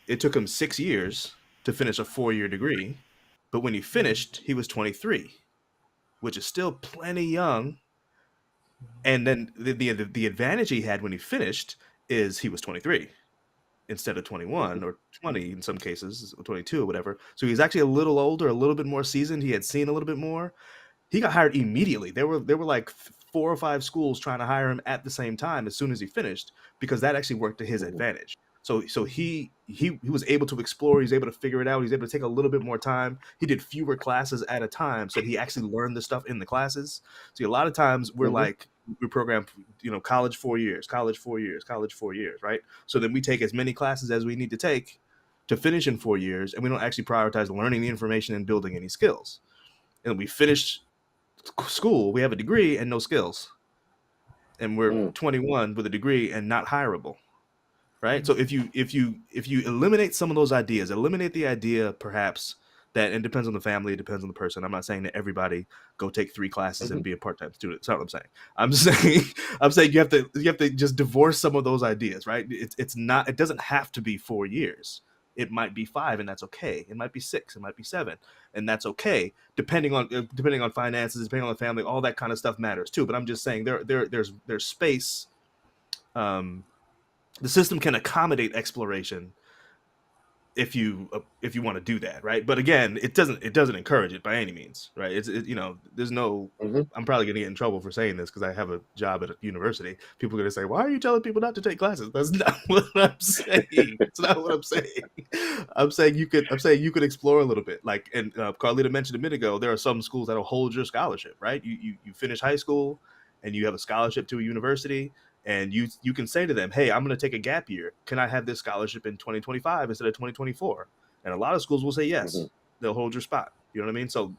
It took him 6 years to finish a 4 year degree, but when he finished, he was 23, which is still plenty young. And then the advantage he had when he finished is he was 23 instead of 21 Hmm. or 20 in some cases, or 22 or whatever. So he's actually a little older, a little bit more seasoned. He had seen a little bit more. He got hired immediately. There were like 4 or 5 schools trying to hire him at the same time as soon as he finished, because that actually worked to his Hmm. advantage. So he was able to explore. He's able to figure it out. He's able to take a little bit more time. He did fewer classes at a time, so that he actually learned the stuff in the classes. See, a lot of times we're Hmm. like we program, college 4 years, college 4 years, college 4 years, right? So then we take as many classes as we need to take to finish in 4 years, and we don't actually prioritize learning the information and building any skills. And we finish school, we have a degree and no skills, and we're Hmm. 21 with a degree and not hireable, right? So if you eliminate some of those ideas, eliminate the idea perhaps that, and it depends on the family, it depends on the person. I'm not saying that everybody go take 3 classes Hmm. and be a part-time student. That's not what I'm saying. I'm saying I'm saying you have to just divorce some of those ideas, right? It's not, it doesn't have to be 4 years. It might be 5, and that's okay. It might be 6, it might be 7, and that's okay. Depending on finances, depending on the family, all that kind of stuff matters too. But I'm just saying there's space. Um, the system can accommodate exploration if you want to do that, right? But again, it doesn't encourage it by any means, right? There's no. Hmm. I'm probably gonna get in trouble for saying this because I have a job at a university. People are gonna say, "Why are you telling people not to take classes?" That's not what I'm saying. It's not what I'm saying. I'm saying you could explore a little bit. Like, and Carlita mentioned a minute ago, there are some schools that'll hold your scholarship, right? You finish high school, and you have a scholarship to a university, and you can say to them, hey, I'm going to take a gap year. Can I have this scholarship in 2025 instead of 2024? And a lot of schools will say Hmm. yes. They'll hold your spot. You know what I mean? So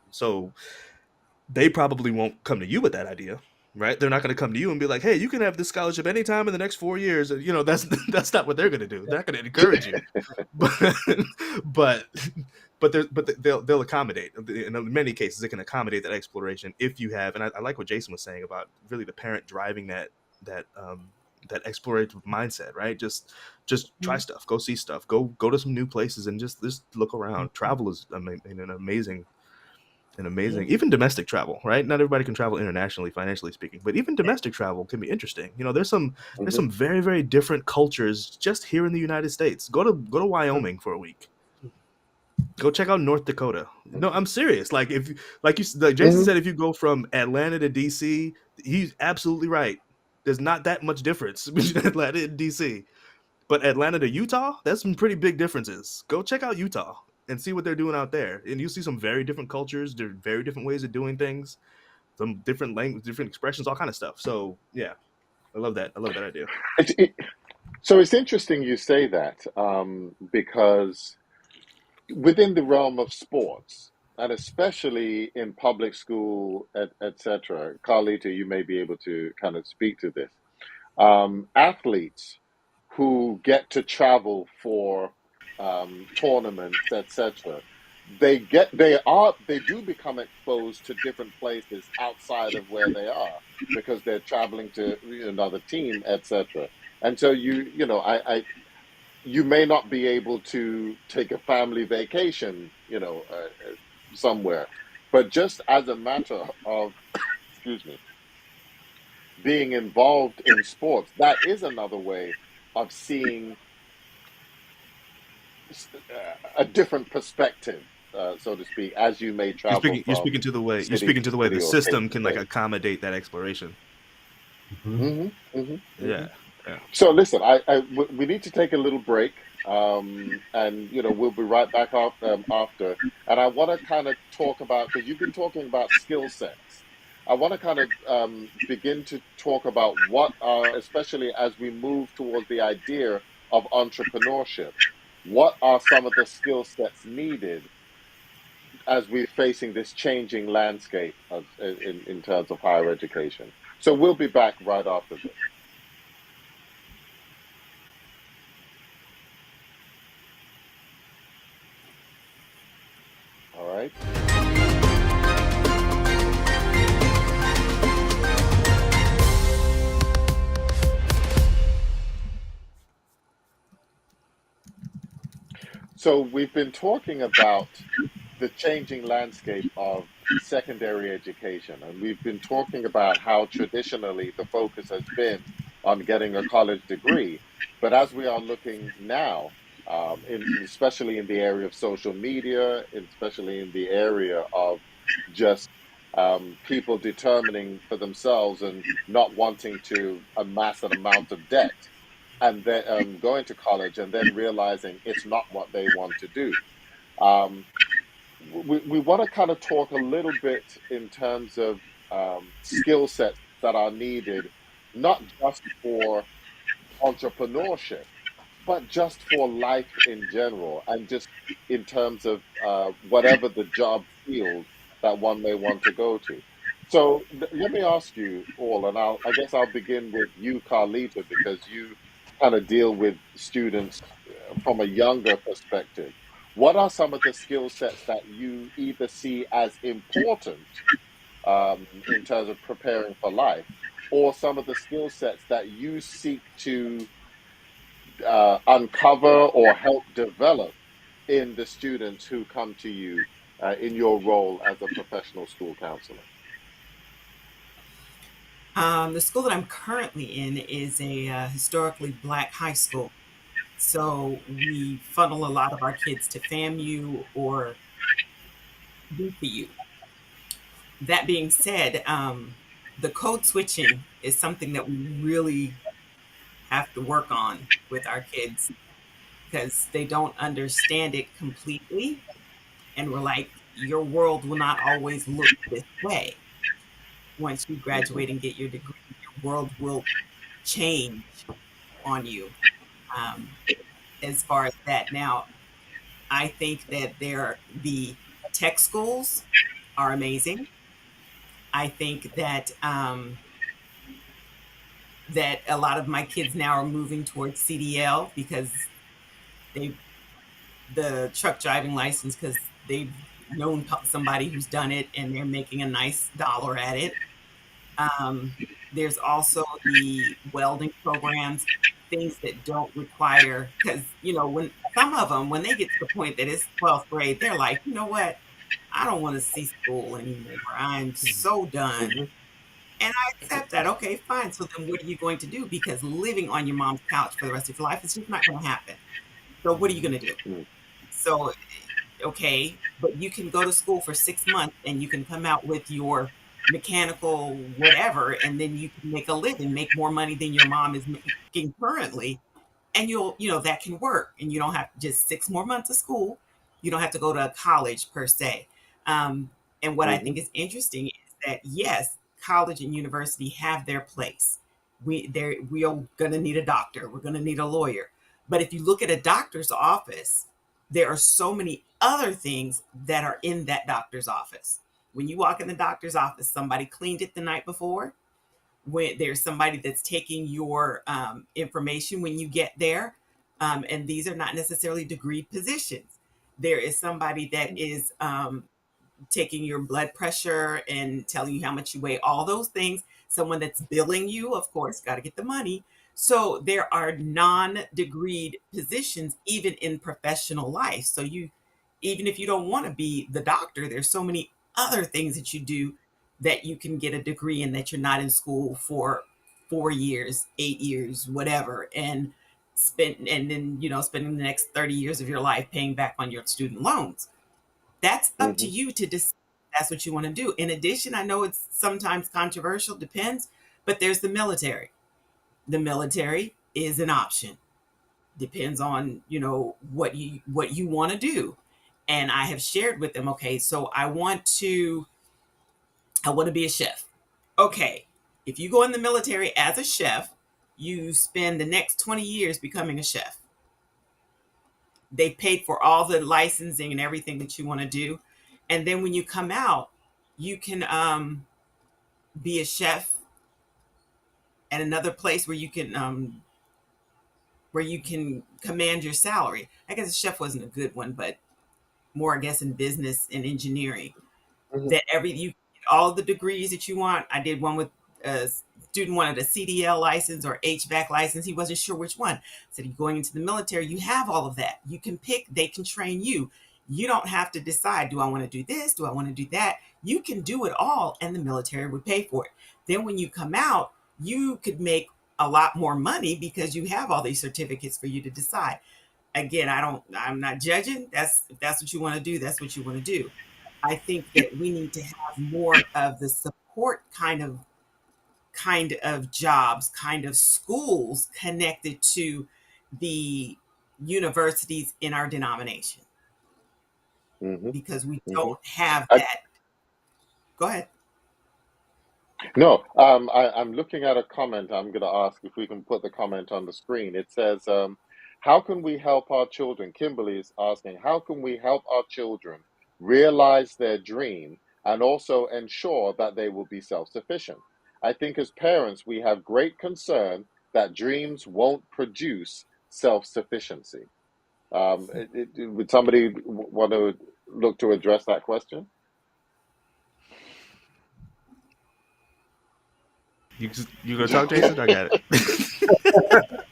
they probably won't come to you with that idea, right? They're not going to come to you and be like, "Hey, you can have this scholarship anytime in the next 4 years." You know, that's that's not what they're going to do. They're not going to encourage you, but but they'll accommodate. In many cases, they can accommodate that exploration if you have. And I like what Jason was saying about really the parent driving that that explorative mindset, right? Just try stuff, go see stuff, go to some new places, and just look around. Travel is an amazing, Hmm. even domestic travel, right? Not everybody can travel internationally, financially speaking, but even domestic travel can be interesting. You know, there's Hmm. some very very different cultures just here in the United States. Go to Wyoming for a week. Go check out North Dakota. No, I'm serious. Like if like Jason Hmm. said, if you go from Atlanta to DC, he's absolutely right. There's not that much difference between Atlanta and DC. But Atlanta to Utah, that's some pretty big differences. Go check out Utah and see what they're doing out there. And you'll see some very different cultures, there are very different ways of doing things, some different language, different expressions, all kind of stuff. So yeah, I love that. I love that idea. It, it, so it's interesting you say that, because within the realm of sports, and especially in public school, etc., Carlita, you may be able to kind of speak to this. Athletes who get to travel for tournaments, etc., they do become exposed to different places outside of where they are because they're traveling to another team, etc. And so you may not be able to take a family vacation, somewhere, but just as a matter of, excuse me, being involved in sports, that is another way of seeing a different perspective, so to speak, as you may travel You're from speaking to the way city to the city or state system to can like state. accommodate that exploration. Hmm. Hmm. Hmm. Yeah, yeah. So listen, we need to take a little break, and we'll be right back after. And I want to kind of talk about, because you've been talking about skill sets. I want to kind of begin to talk about what are, especially as we move towards the idea of entrepreneurship, what are some of the skill sets needed as we're facing this changing landscape in terms of higher education. So we'll be back right after this. All right. So we've been talking about the changing landscape of secondary education, and we've been talking about how traditionally the focus has been on getting a college degree. But as we are looking now, especially in the area of social media, especially in the area of just people determining for themselves and not wanting to amass an amount of debt, and then going to college and then realizing it's not what they want to do. Um, we want to kind of talk a little bit in terms of skill sets that are needed, not just for entrepreneurship, but just for life in general, and just in terms of whatever the job field that one may want to go to. So let me ask you all, and I guess I'll begin with you, Carlita, because you kind of deal with students from a younger perspective. What are some of the skill sets that you either see as important in terms of preparing for life, or some of the skill sets that you seek to uncover or help develop in the students who come to you in your role as a professional school counselor? The school that I'm currently in is a historically black high school. So we funnel a lot of our kids to FAMU or BCU. That being said, the code switching is something that we really have to work on with our kids because they don't understand it completely. And we're like, your world will not always look this way. once you graduate and get your degree, your world will change on you. Um, as far as that, now I think that the tech schools are amazing. I think that that a lot of my kids now are moving towards CDL because they the truck driving license because they've known somebody who's done it and they're making a nice dollar at it. Um, there's also the welding programs, things that don't require, because, when some of them, when they get to the point that it's 12th grade, they're like, you know what? I don't want to see school anymore. I'm so done. Mm-hmm. And I accept that. Okay, fine. So then what are you going to do? Because living on your mom's couch for the rest of your life is just not going to happen. So what are you going to do? So, okay, but you can go to school for 6 months and you can come out with your mechanical whatever, and then you can make a living, make more money than your mom is making currently, and that can work, and you don't have just 6 more months of school. You don't have to go to college per se. um, and what I Mm-hmm. think is interesting is that, yes, college and university have their place. We are going to need a doctor, we're going to need a lawyer, but if you look at a doctor's office, there are so many other things that are in that doctor's office. When you walk in the doctor's office, somebody cleaned it the night before. When there's somebody that's taking your information when you get there, and these are not necessarily degree positions. There is somebody that is taking your blood pressure and telling you how much you weigh, all those things. Someone that's billing you, of course, got to get the money. So there are non-degreed positions even in professional life. So even if you don't want to be the doctor, there's so many other things that you do that you can get a degree in, that you're not in school for 4 years, 8 years, whatever, and then spending the next 30 years of your life paying back on your student loans. That's up to Mm-hmm. you to decide if that's what you want to do. In addition, I know it's sometimes controversial, depends, but there's the military. The military is an option. Depends on, what you want to do. And I have shared with them, okay, so I want to be a chef. Okay, if you go in the military as a chef, you spend the next 20 years becoming a chef. They paid for all the licensing and everything that you want to do. And then when you come out, you can be a chef at another place where you can command your salary. I guess a chef wasn't a good one, but more, I guess, in business and engineering. Mm-hmm. That you all the degrees that you want. I did one with a student wanted a CDL license or HVAC license. He wasn't sure which one. So you're going into the military, you have all of that. You can pick, they can train you. You don't have to decide, do I want to do this? Do I want to do that? You can do it all, and the military would pay for it. Then when you come out, you could make a lot more money because you have all these certificates for you to decide. Again, I'm not judging. If that's what you want to do, that's what you want to do. I think that we need to have more of the support kind of jobs, kind of schools connected to the universities in our denomination, Mm-hmm. because we Mm-hmm. don't have I, that. Go ahead. no, I'm looking at a comment. I'm going to ask if we can put the comment on the screen. It says, how can we help our children? Kimberly is asking, how can we help our children realize their dream and also ensure that they will be self sufficient? I think as parents, we have great concern that dreams won't produce self sufficiency. Would somebody want to look to address that question? You gonna talk, Jason? I got it.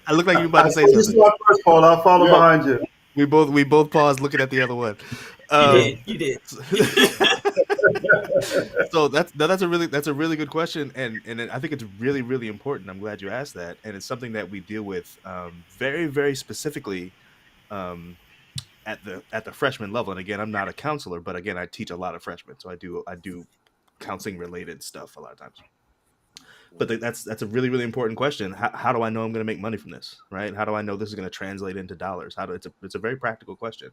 I look like you about I to say told you something. start first, Paul. I'll follow Yeah. behind you. We both paused looking at the other one. You Um, did. You did. so that's a really good question, and I think it's really really important. I'm glad you asked that, and it's something that we deal with very very specifically um, at the freshman level. And again, I'm not a counselor, but again, I teach a lot of freshmen, so I do counseling related stuff a lot of times. But that's a really really important question. How do I know I'm going to make money from this? Right? How do I know this is going to translate into dollars? It's a very practical question.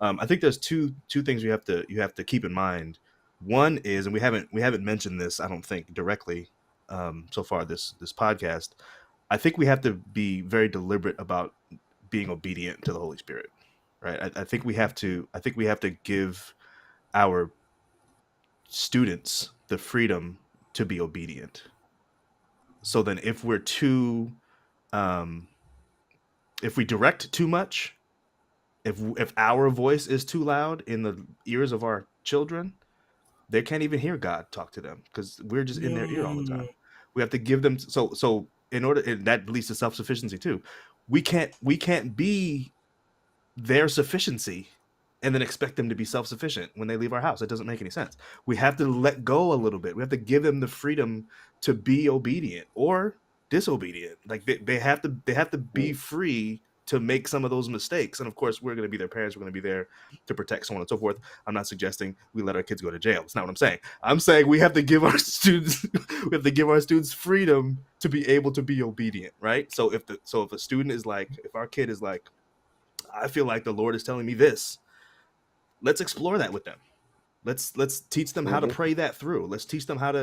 I think there's two things you have to keep in mind. One is, and we haven't mentioned this, I don't think directly so far this podcast. I think we have to be very deliberate about being obedient to the Holy Spirit, right? I think we have to. I think we have to give our students the freedom to be obedient. So then, um, if we direct too much, if our voice is too loud in the ears of our children, they can't even hear God talk to them because we're just in their ear all the time. Mm, We have to give them so in order, and that leads to self sufficiency too. We can't be their sufficiency and then expect them to be self sufficient when they leave our house. It doesn't make any sense. We have to let go a little bit. We have to give them the freedom to be obedient or disobedient. Like they have to be mm, free to make some of those mistakes. And of course, we're going to be their parents. We're going to be there to protect, so on and so forth. I'm not suggesting we let our kids go to jail. That's not what I'm saying. I'm saying we have to give our students we have to give our students freedom to be able to be obedient, right? So if a student is like, if our kid is like, I feel like the Lord is telling me this. Let's explore that with them. Let's teach them how to mhm, pray that through. Let's teach them how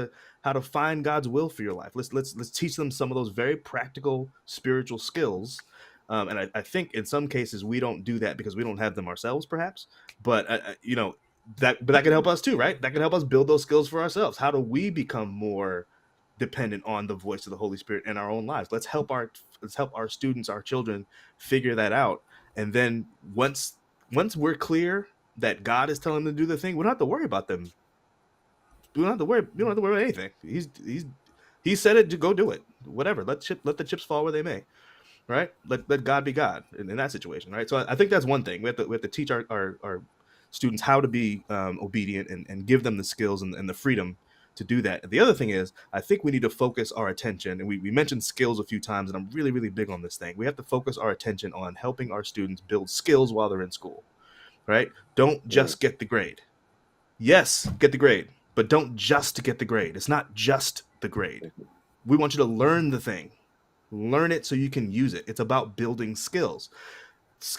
to find God's will for your life. Let's teach them some of those very practical spiritual skills. And I think in some cases we don't do that because we don't have them ourselves, perhaps. But that can help us too, right? That can help us build those skills for ourselves. How do we become more dependent on the voice of the Holy Spirit in our own lives? Let's help our students, our children, figure that out. And then once we're clear that God is telling them to do the thing, we don't have to worry about them. We don't have to worry. We don't have to worry about anything. He said it to go do it. Whatever. Let the chips fall where they may. Right. Let God be God in that situation. Right. So I think that's one thing. We have to teach our students how to be obedient and give them the skills and the freedom to do that. The other thing is, I think we need to focus our attention, and we mentioned skills a few times, and I'm really, really big on this thing. We have to focus our attention on helping our students build skills while they're in school. Right. Don't mm, just get the grade. Yes, get the grade, but don't just get the grade. It's not just the grade. mhm, We want you to learn the thing, learn it so you can use it. It's about building skills.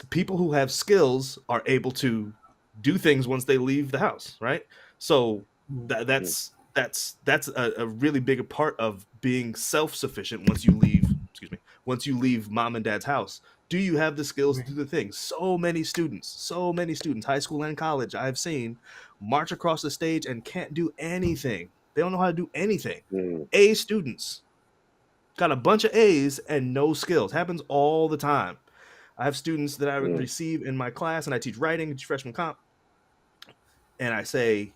People who have skills are able to do things once they leave the house, right? So mm, that, mm, that's a really big part of being self-sufficient once you leave, excuse me, once you leave mom and dad's house. Do you have the skills to right. do the thing? So many students, high school and college, I've seen march across the stage and can't do anything. They don't know how to do anything. mm, A students got a bunch of A's and no skills. Happens all the time. I have students that I mm, receive in my class, and I teach writing, teach freshman comp, and I say,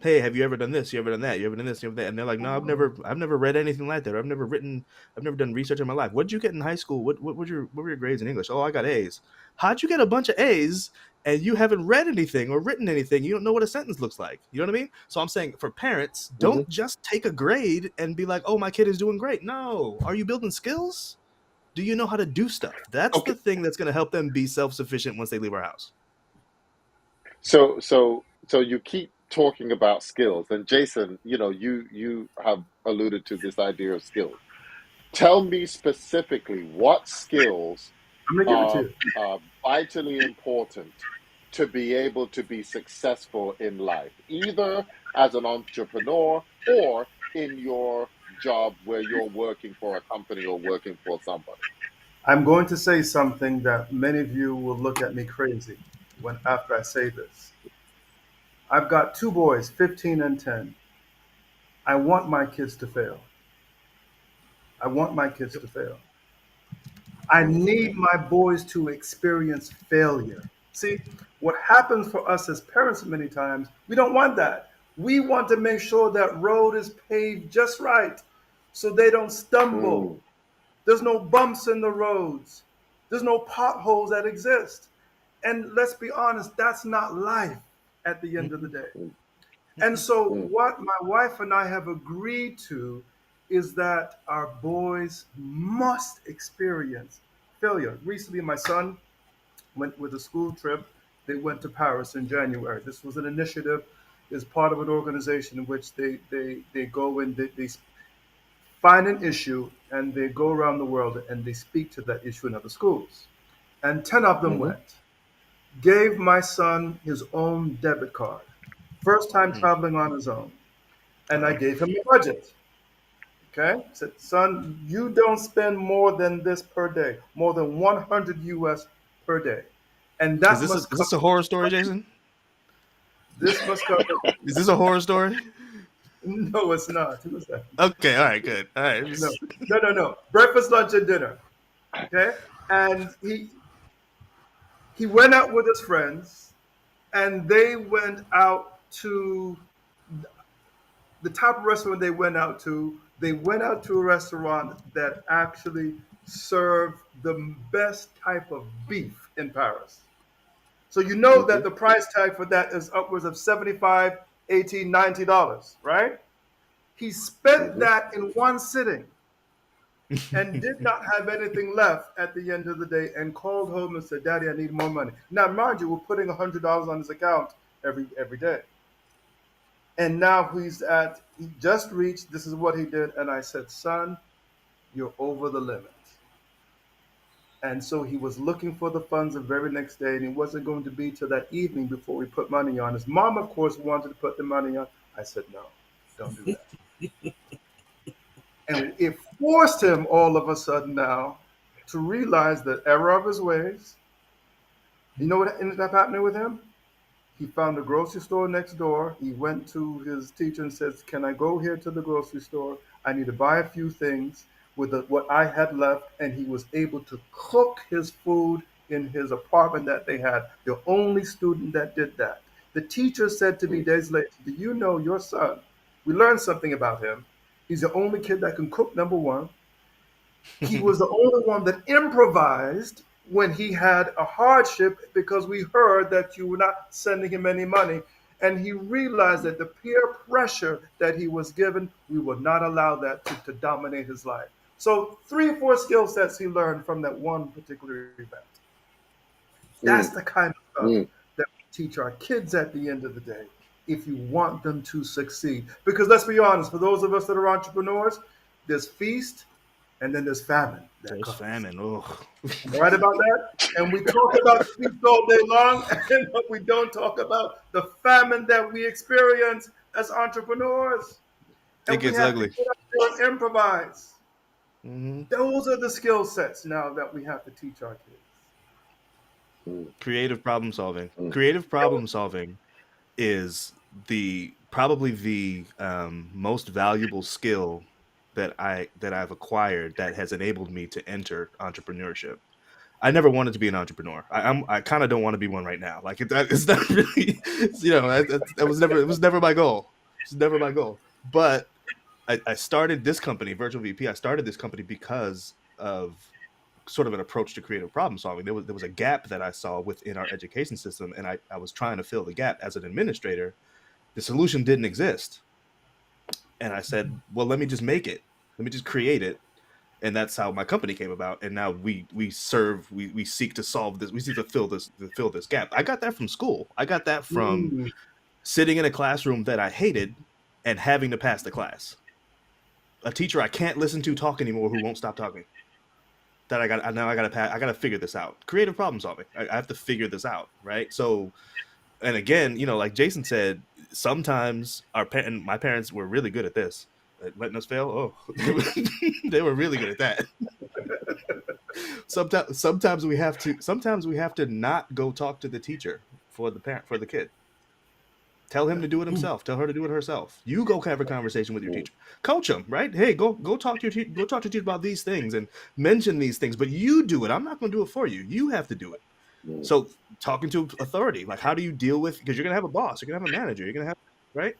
"Hey, have you ever done this? You ever done that? You ever done this? You ever that?" And they're like, "No, I've never read anything like that. I've never done research in my life. What did you get in high school? What were your grades in English? Oh, I got A's. How'd you get a bunch of A's and you haven't read anything or written anything? You don't know what a sentence looks like. You know what I mean? So I'm saying for parents, mhm. don't just take a grade and be like, "Oh, my kid is doing great." No, are you building skills? Do you know how to do stuff? That's the Okay. thing that's going to help them be self sufficient once they leave our house. So you keep talking about skills, and Jason, you have alluded to this idea of skills. Tell me specifically what skills I'm gonna give it to are you. vitally important to be able to be successful in life, either as an entrepreneur or in your job where you're working for a company or working for somebody. I'm going to say something that many of you will look at me crazy when after I say this. I've got two boys, 15 and 10. I want my kids to fail. I want my kids to fail. I Mm-hmm, need my boys to experience failure. See, what happens for us as parents many times, we don't want that. We want to make sure that road is paved just right so they don't stumble. mm, There's no bumps in the roads. There's no potholes that exist. And let's be honest, that's not life at the end of the Mm-mm, day. mm, And so, mm, what my wife and I have agreed to is that our boys must experience failure. Recently, my son went with a school trip. They went to Paris in January. This was an initiative, is part of an organization in which they go and they find an issue and they go around the world and they speak to that issue in other schools. And 10 of them mhm, went. Gave my son his own debit card. first time Mm. traveling on his own. Uh And I oh. gave him a budget. Okay? I said, son, you don't spend more than this per day, more than 100 US per day. And Is that this must is cover, this a horror story, Jason? this must cover, Is this a horror story? no, it's not. Who is that? Okay, all right, good. All right. No, no, no, no. Breakfast, lunch, and dinner. Okay? And he went out with his friends and they went out to the type of restaurant they went out to a restaurant that actually served the best type of beef in Paris. So you know that Hmm. the price tag for that is upwards of 75, 18, $90, right? He spent Hmm. that in one sitting and did not have anything left at the end of the day and called home and said, Daddy, I need more money. Now, mind you, we're putting $100 on his account every day. And now he just reached, this is what he did. And I said, son, you're over the limit. And so he was looking for the funds the very next day, and it wasn't going to be till that evening before we put money on. His mom, of course, wanted to put the money on. I said, no, don't do that. And it forced him all of a sudden now to realize the error of his ways. You know what ended up happening with him? He found a grocery store next door. He went to his teacher and says, can I go here to the grocery store? I need to buy a few things with what I had left. And he was able to cook his food in his apartment that they had. The only student that did that. The teacher said to me days later, do you know your son? We learned something about him. He's the only kid that can cook, number one. He was the only one that improvised when he had a hardship because we heard that you were not sending him any money. And he realized that the peer pressure that he was given, we would not allow that to dominate his life. So, 3 or 4 skill sets he learned from that one particular event. That's Mm. the kind of stuff Mm. that we teach our kids at the end of the day if you want them to succeed. Because let's be honest, for those of us that are entrepreneurs, there's feast and then there's famine that There's comes. famine. Oh. Am I right about that? And we talk about the feast all day long, and but we don't talk about the famine that we experience as entrepreneurs. It And we gets have to ugly. get out there and improvise. Hmm. Those are the skill sets now that we have to teach our kids. Mm. Creative problem solving. Mm. Creative problem solving is the probably the most valuable skill that I've acquired that has enabled me to enter entrepreneurship. I never wanted to be an entrepreneur. I kind of don't want to be one right now. Like it's not really, that was never, it was never my goal. It's never my goal. But I started this company, Virtual VP. I started this company because of sort of an approach to creative problem solving. There was a gap that I saw within our education system, and I was trying to fill the gap as an administrator. The solution didn't exist, and I said, well, let me just make it. Let me just create it, and that's how my company came about. And now we seek to solve this. We seek to fill this gap. I got that from school. I got that from Mm, sitting in a classroom that I hated and having to pass the class. A teacher I can't listen to talk anymore who won't stop talking. That I got to pass. I got to figure this out. Creative problem solving. I have to figure this out, right? So, and again, like Jason said, sometimes and my parents were really good at this, at letting us fail. Oh, they were really good at that. Sometimes we have to not go talk to the teacher for the parent for the kid. Tell him to do it himself. Tell her to do it herself. You go have a conversation with your Mm. teacher. Coach him, right? Hey, go talk to go talk to your teacher about these things and mention these things. But you do it. I'm not going to do it for you. You have to do it. Mm. So talking to authority, like how do you deal with, because you're going to have a boss, you're going to have a manager, you're going to have, right?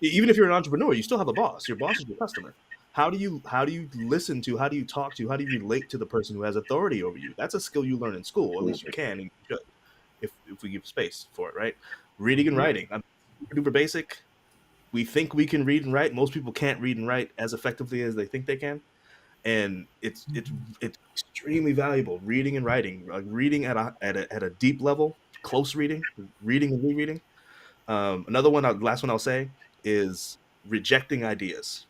Even if you're an entrepreneur, you still have a boss. Your boss is your customer. How do you listen to, how do you talk to, how do you relate to the person who has authority over you? That's a skill you learn in school. Or at least you can and you should, if we give space for it, right? Reading and mhm. writing. I'm super basic. We think we can read and write. Most people can't read and write as effectively as they think they can, and it's extremely valuable. Reading and writing, like reading at a deep level, close reading and rereading. Another one, last one I'll say is rejecting ideas.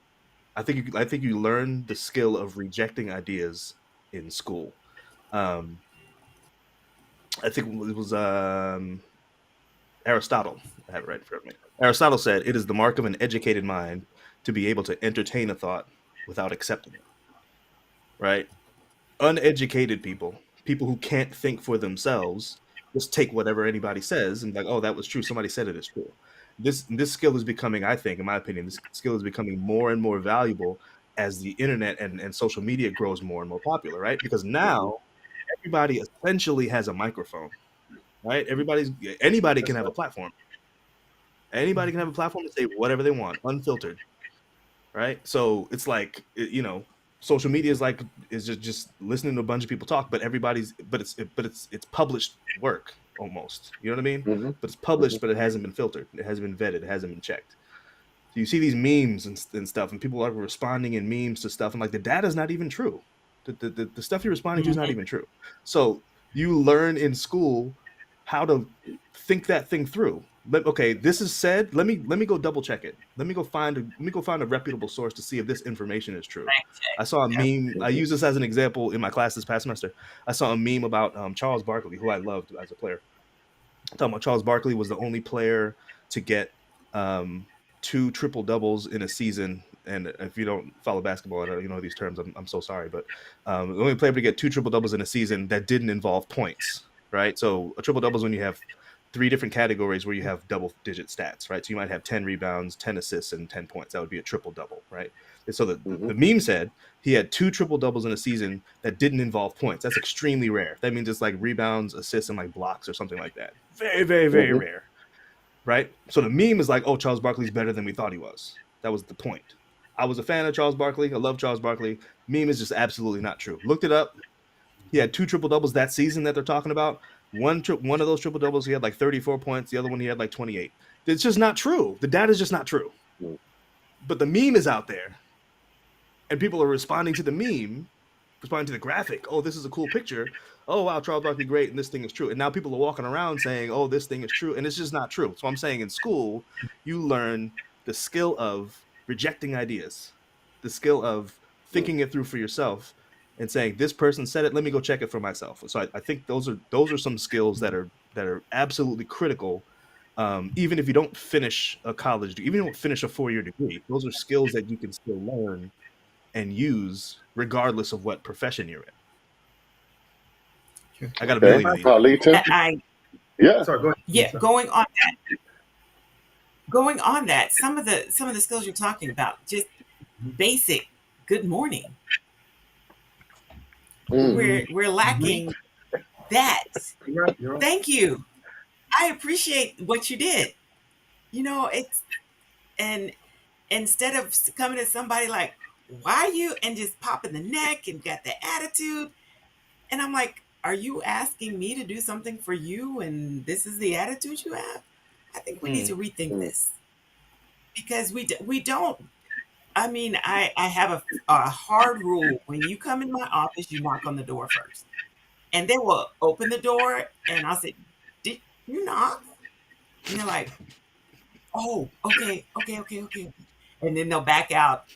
I think you learn the skill of rejecting ideas in school. Um, I think it was Aristotle. I have it right in front of me. Aristotle said, "It is the mark of an educated mind to be able to entertain a thought without accepting it." Right? Uneducated people, people who can't think for themselves, just take whatever anybody says and be like, "Oh, that was true. Somebody said it is true." This skill is becoming, I think, in my opinion, this skill is becoming more and more valuable as the internet and social media grows more and more popular, right? Because Mm-hmm. now everybody essentially has a microphone, right? Anybody can That's have a right. platform. Anybody can have a platform to say whatever they want, unfiltered, right? So it's like social media is just listening to a bunch of people talk, but it's published work almost. You know what I mean? Mm-hmm. But it's Mm-hmm. published, but it hasn't been filtered, it hasn't been vetted, it hasn't been checked. So you see these memes and stuff, and people are responding in memes to stuff, and like the data's not even true. The stuff you're responding to is not Mhm. even true. So you learn in school how to think that thing through. Okay, this is said. Let me go double check it. Let me go find a reputable source to see if this information is true. Fact check. I saw a Yep. meme. I Mm-hmm. use this as an example in my class this past semester. I saw a meme about Charles Barkley, who I loved as a player. Talking about Charles Barkley was the only player to get um, two triple doubles in a season. And if you don't follow basketball, I don't you know these terms. I'm so sorry, but the only player to get two triple doubles in a season that didn't involve points, right? So a triple double is when you have three different categories where you have double digit stats, right? So you might have 10 rebounds, 10 assists, and 10 points. That would be a triple double, right? And so Mm-hmm. the meme said he had two triple doubles in a season that didn't involve points. That's extremely rare. That means it's like rebounds, assists, and like blocks or something like that. Very, very, very Mm-hmm. rare, right? So the meme is like, oh, Charles Barkley's better than we thought he was. That was the point. I was a fan of Charles Barkley. I love Charles Barkley. Meme is just absolutely not true. Looked it up. He had two triple doubles that season that they're talking about. One of those triple doubles, he had like 34 points. The other one, he had like 28. It's just not true. The data is just not true. But the meme is out there, and people are responding to the meme, responding to the graphic. Oh, this is a cool picture. Oh, wow, Charles Barkley, great, and this thing is true. And now people are walking around saying, oh, this thing is true, and it's just not true. So I'm saying in school, you learn the skill of rejecting ideas, the skill of thinking it through for yourself, and saying this person said it. Let me go check it for myself. So I think those are some skills that are absolutely critical. Even if you don't finish a college, even if you don't finish a 4-year degree, those are skills that you can still learn and use regardless of what profession you're in. I got a Okay, million My, of these. Carlita. I Yeah. sorry, go ahead, yeah, Lisa. going on that, some of the skills you're talking about, just basic good morning. Mm. Mm-hmm. We're Mm-hmm. lacking that. You're right. You're right. Thank you. I appreciate what you did. It's and instead of coming at somebody like, why you, and just popping the neck and got the attitude, and I'm like, are you asking me to do something for you and this is the attitude you have? I think we need Mm. to rethink Mm. this, because we don't. I mean, I have a hard rule: when you come in my office, you knock on the door first, and they will open the door, and I'll say, did you knock? And they're like, oh, okay, okay, okay, okay. And then they'll back out.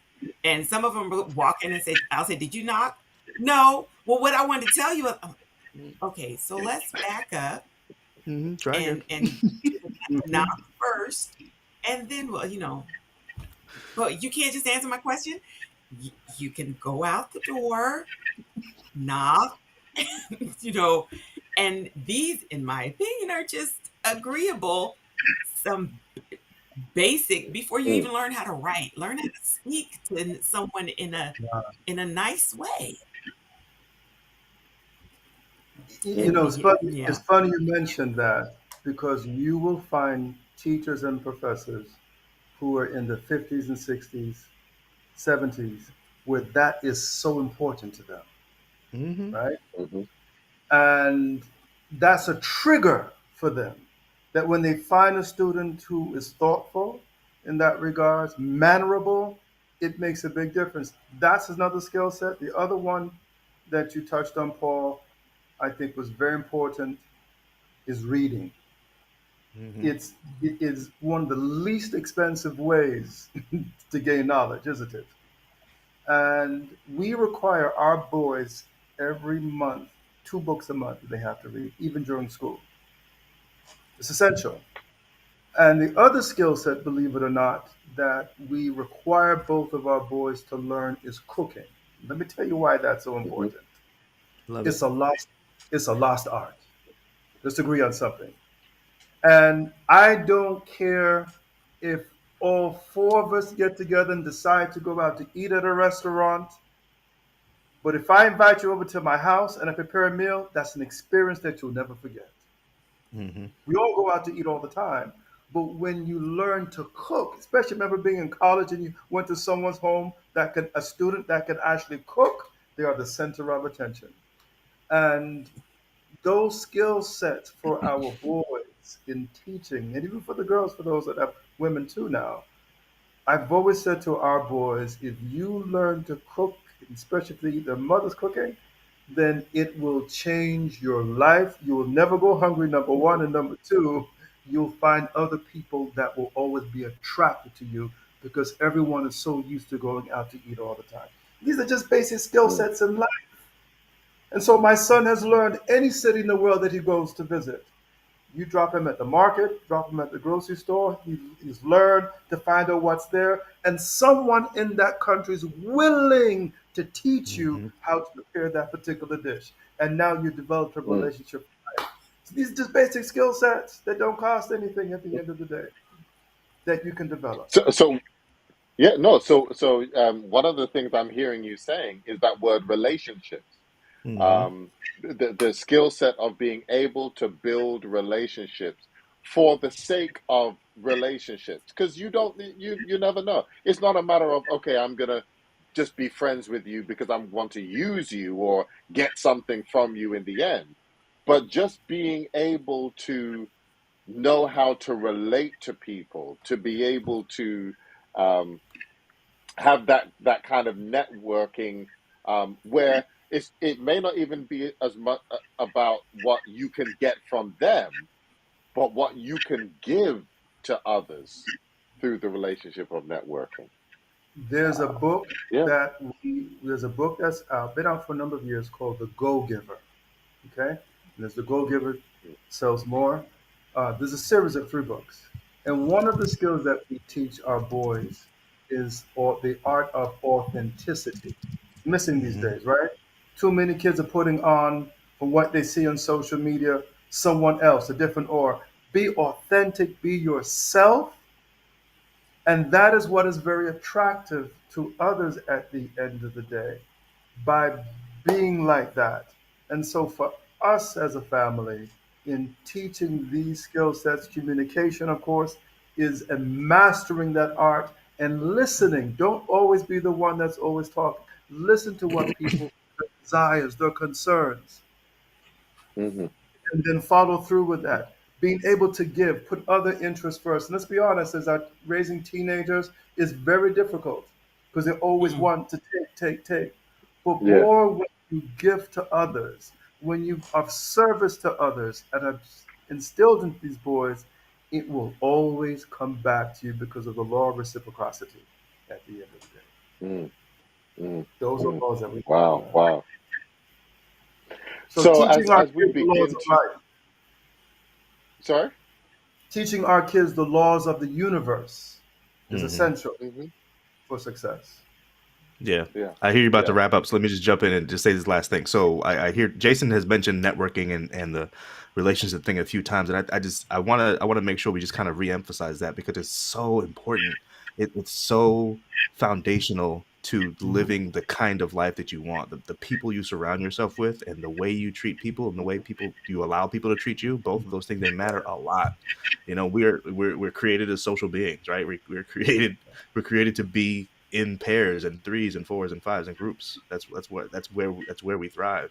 And some of them will walk in and say, I'll say, did you knock? No. Well, what I wanted to tell you, okay, so let's back up Try again. and knock Mm-hmm. first. And then, well, but you can't just answer my question. You can go out the door, knock, you know, and these, in my opinion, are just agreeable. Some basic, before you Mm. even learn how to write, learn how to speak to someone in a nice way. You And know, yeah, it's yeah. funny you mentioned that because you will find teachers and professors who are in the 50s and 60s, 70s, where that is so important to them, Mm-hmm. right? Mm-hmm. And that's a trigger for them that when they find a student who is thoughtful in that regards, mannerable, it makes a big difference. That's another skill set. The other one that you touched on, Paul, I think was very important is reading. Mm-hmm. It is one of the least expensive ways to gain knowledge, isn't it? And we require our boys every month 2 books a month they have to read, even during school. It's essential. And the other skill set, believe it or not, that we require both of our boys to learn is cooking. Let me tell you why that's so Hmm. important. Love it. It's a lost art. Let's agree on something. And I don't care if all four of us get together and decide to go out to eat at a restaurant. But if I invite you over to my house and I prepare a meal, that's an experience that you'll never forget. Mm-hmm. We all go out to eat all the time. But when you learn to cook, especially remember being in college and you went to someone's home that could, a student that could actually cook, they are the center of attention. And those skill sets for our boys in teaching, and even for the girls, for those that have women too now, I've always said to our boys, if you learn to cook, especially if the mother's cooking, then it will change your life. You will never go hungry, number one. And number two, you'll find other people that will always be attracted to you because everyone is so used to going out to eat all the time. These are just basic skill Mm. sets in life. And so my son has learned any city in the world that he goes to visit. You drop him at the market, drop him at the grocery store. He's learned to find out what's there. And someone in that country is willing to teach you Mm-hmm. how to prepare that particular dish. And now you developed a Mm. relationship. So these are just basic skill sets that don't cost anything at the end of the day that you can develop. So yeah, no. So one of the things I'm hearing you saying is that word relationships. Mm-hmm. The skill set of being able to build relationships for the sake of relationships, because you never know. It's not a matter of, okay, I'm gonna just be friends with you because I want to use you or get something from you in the end, but just being able to know how to relate to people, to be able to um, have that kind of networking, where it may not even be as much about what you can get from them, but what you can give to others through the relationship of networking. There's a book Yeah. there's a book that's been out for a number of years called The Go Giver. Okay, and as the Go Giver sells more, there's a series of three books, and one of the skills that we teach our boys is the art of authenticity. Missing these Mm-hmm. days, right? Too many kids are putting on from what they see on social media someone else, a different or. Be authentic, be yourself, and that is what is very attractive to others at the end of the day by being like that. And so for us as a family, in teaching these skill sets, communication, of course, is a mastering that art and listening. Don't always be the one that's always talking. Listen to what people their desires, their concerns, Hmm. and then follow through with that. Being able to give, put other interests first. And let's be honest, as our raising teenagers is very difficult because they always Mm. want to take, take, take. But Yeah. more when you give to others, when you are of service to others and have instilled in these boys, it will always come back to you because of the law of reciprocity at the end of the day. Mm, mm, Those are mm. laws that we have to Wow. learn. Wow. So So as teaching our as we kids the laws begin of to, life, sorry. teaching our kids the laws of the universe is Mm-hmm. essential Hmm. for success. Yeah. Yeah. I hear you about to Yeah. wrap up, so let me just jump in and just say this last thing. So I hear Jason has mentioned networking and the relationship thing a few times, and I want to make sure we just kind of reemphasize that because it's so important. It's so foundational to Mhm. living the kind of life that you want. The people you surround yourself with, and the way you treat people, and the way people you allow people to treat you. Both of those things they matter a lot. You know, we're created as social beings, right? We're created to be in pairs and threes and fours and fives and groups. That's where we thrive.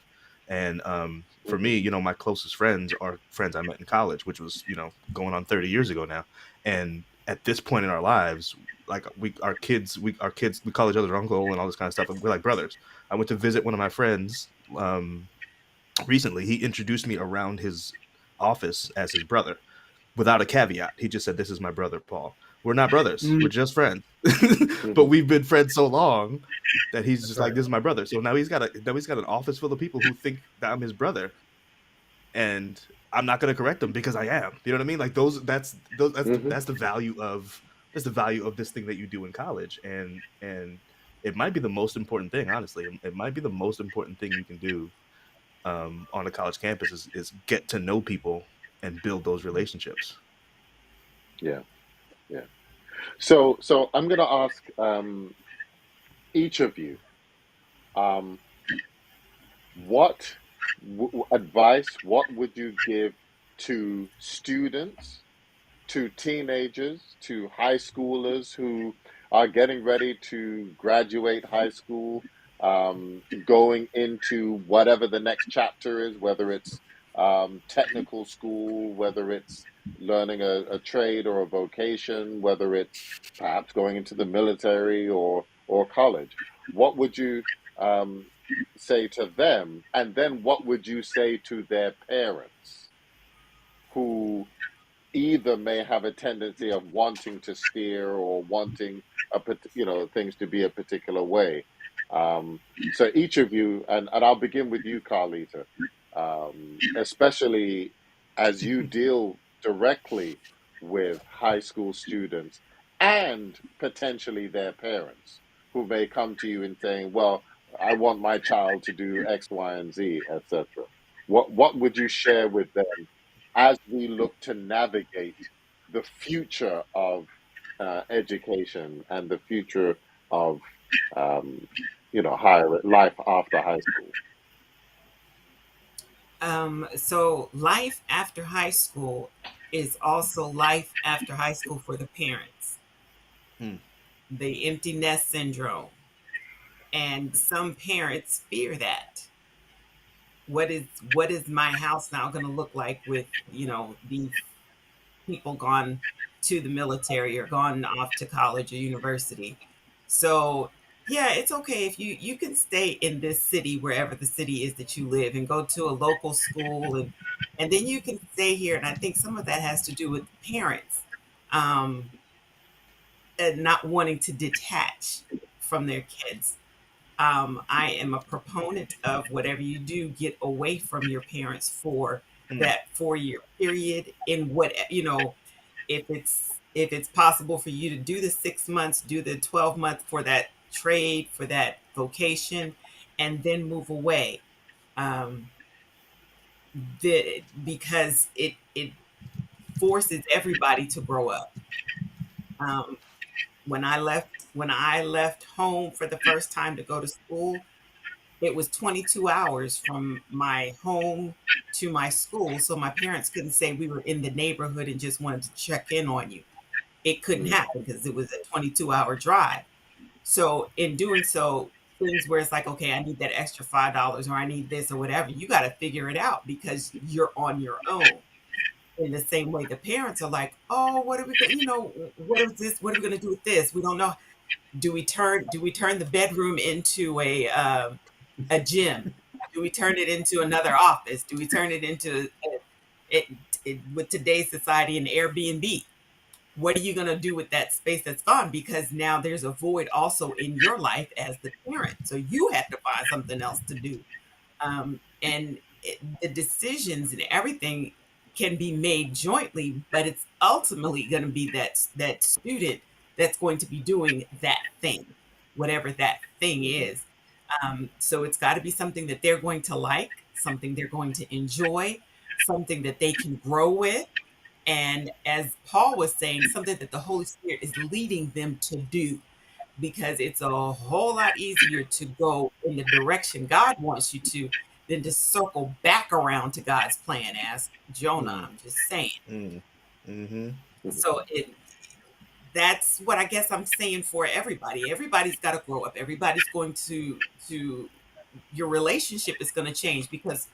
And for Hmm. me, my closest friends are friends I met in college, which was going on 30 years ago now. And at this point in our lives, like we call each other uncle and all this kind of stuff. We're like brothers. I went to visit one of my friends recently. He introduced me around his office as his brother without a caveat. He just said, "This is my brother, Paul. We're not brothers. We're Mm, just friends." But Hmm. we've been friends so long that he's that's just like, right. "This is my brother." So now he's got an office full of people who think that I'm his brother, and I'm not going to correct them because I am. You know what I mean? Like Hmm. that's the value of this thing that you do in college, and it might be the most important thing. Honestly, it might be the most important thing you can do on a college campus is get to know people and build those relationships. Yeah, yeah. So I'm going to ask each of you, um, what advice, what would you give to students, to teenagers, to high schoolers who are getting ready to graduate high school, going into whatever the next chapter is, whether it's technical school, whether it's learning a trade or a vocation, whether it's perhaps going into the military or college. What would you um, say to them? And then what would you say to their parents who either may have a tendency of wanting to steer or wanting things to be a particular way. So each of you, and I'll begin with you, Carlita, especially as you deal directly with high school students and potentially their parents who may come to you and saying, "Well, I want my child to do X, Y, and Z, etc." What would you share with them as we look to navigate the future of education and the future of um, higher life after high school. So life after high school is also life after high school for the parents, Hmm. the empty nest syndrome. And some parents fear that. What is my house now going to look like with, these people gone to the military or gone off to college or university? So yeah, it's okay if you can stay in this city, wherever the city is that you live, and go to a local school, and then you can stay here. And I think some of that has to do with parents, um, and not wanting to detach from their kids. I am a proponent of whatever you do, get away from your parents for Hmm. that 4 year period. In what, if it's possible for you to do the 6 months, do the 12 month for that trade, for that vocation, and then move away. Um, because it forces everybody to grow up. Um, when I left home for the first time to go to school, it was 22 hours from my home to my school. So my parents couldn't say we were in the neighborhood and just wanted to check in on you. It couldn't Mm, happen because it was a 22-hour drive. So in doing so, things where it's like, okay, I need that extra $5 or I need this or whatever, you got to figure it out because you're on your own. In the same way, the parents are like, oh, what are we going, what is this? What are we going to do with this? We don't know. Do we turn the bedroom into a gym? Do we turn it into another office? Do we turn it into it, with today's society an Airbnb? What are you going to do with that space that's gone? Because now there's a void also in your life as the parent. So you have to find something else to do. And the decisions and everything can be made jointly, but it's ultimately going to be that student that's going to be doing that thing, whatever that thing mhm, is. So it's got to be something that they're going to like, something they're going to enjoy, something that they can grow with. And as Paul was saying, something that the Holy Spirit is leading them to do, because it's a whole lot easier to go in the direction God wants you to than to circle back around to God's plan, as Jonah. Hmm. I'm just saying. Hmm. Hmm. mhm, So that's what I guess I'm saying for everybody. Everybody's got to grow up. Everybody's going to your relationship is going to change because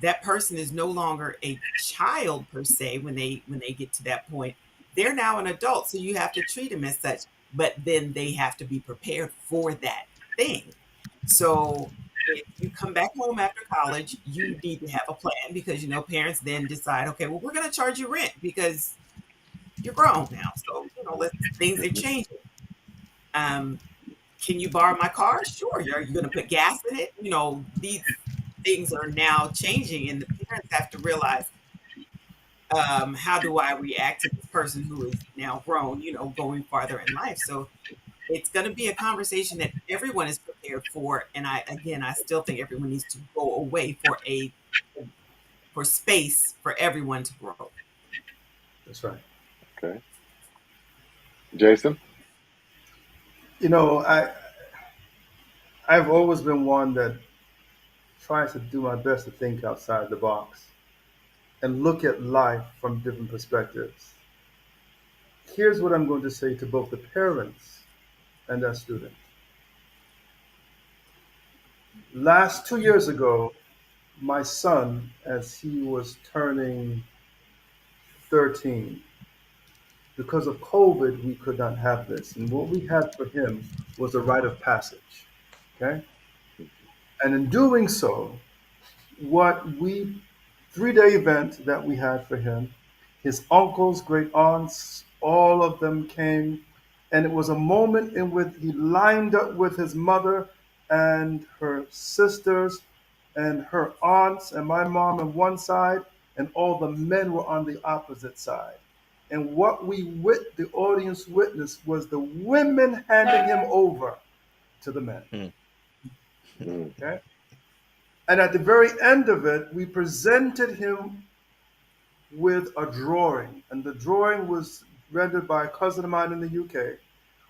that person is no longer a child per se when they get to that point. They're now an adult, so you have to treat them as such, but then they have to be prepared for that thing. So if you come back home after college, you need to have a plan because parents then decide, okay, well, we're going to charge you rent because you're grown now. So things are mhm, changing. Um, can you borrow my car? Sure. Are you going to put gas in it? These things are now changing, and the parents have to realize How do I react to this person who is now grown, going farther in life? So it's going to be a conversation that everyone is prepared for. And I still think everyone needs to go away for space for everyone to grow. That's right. Okay. Jason? You know, I've always been one that tries to do my best to think outside the box and look at life from different perspectives. Here's what I'm going to say to both the parents and that student. Last 2 years ago, my son, as he was turning 13, because of COVID, we could not have this. And what we had for him was a rite of passage. Okay? And in doing so, what we 3 day event that we had for him, his uncles, great aunts, all of them came, and it was a moment in which he lined up with his mother and her sisters and her aunts and my mom on one side, and all the men were on the opposite side. And what the audience witnessed was the women handing him over to the men. Hmm. Mm, Okay? And at the very end of it, we presented him with a drawing. And the drawing was rendered by a cousin of mine in the UK,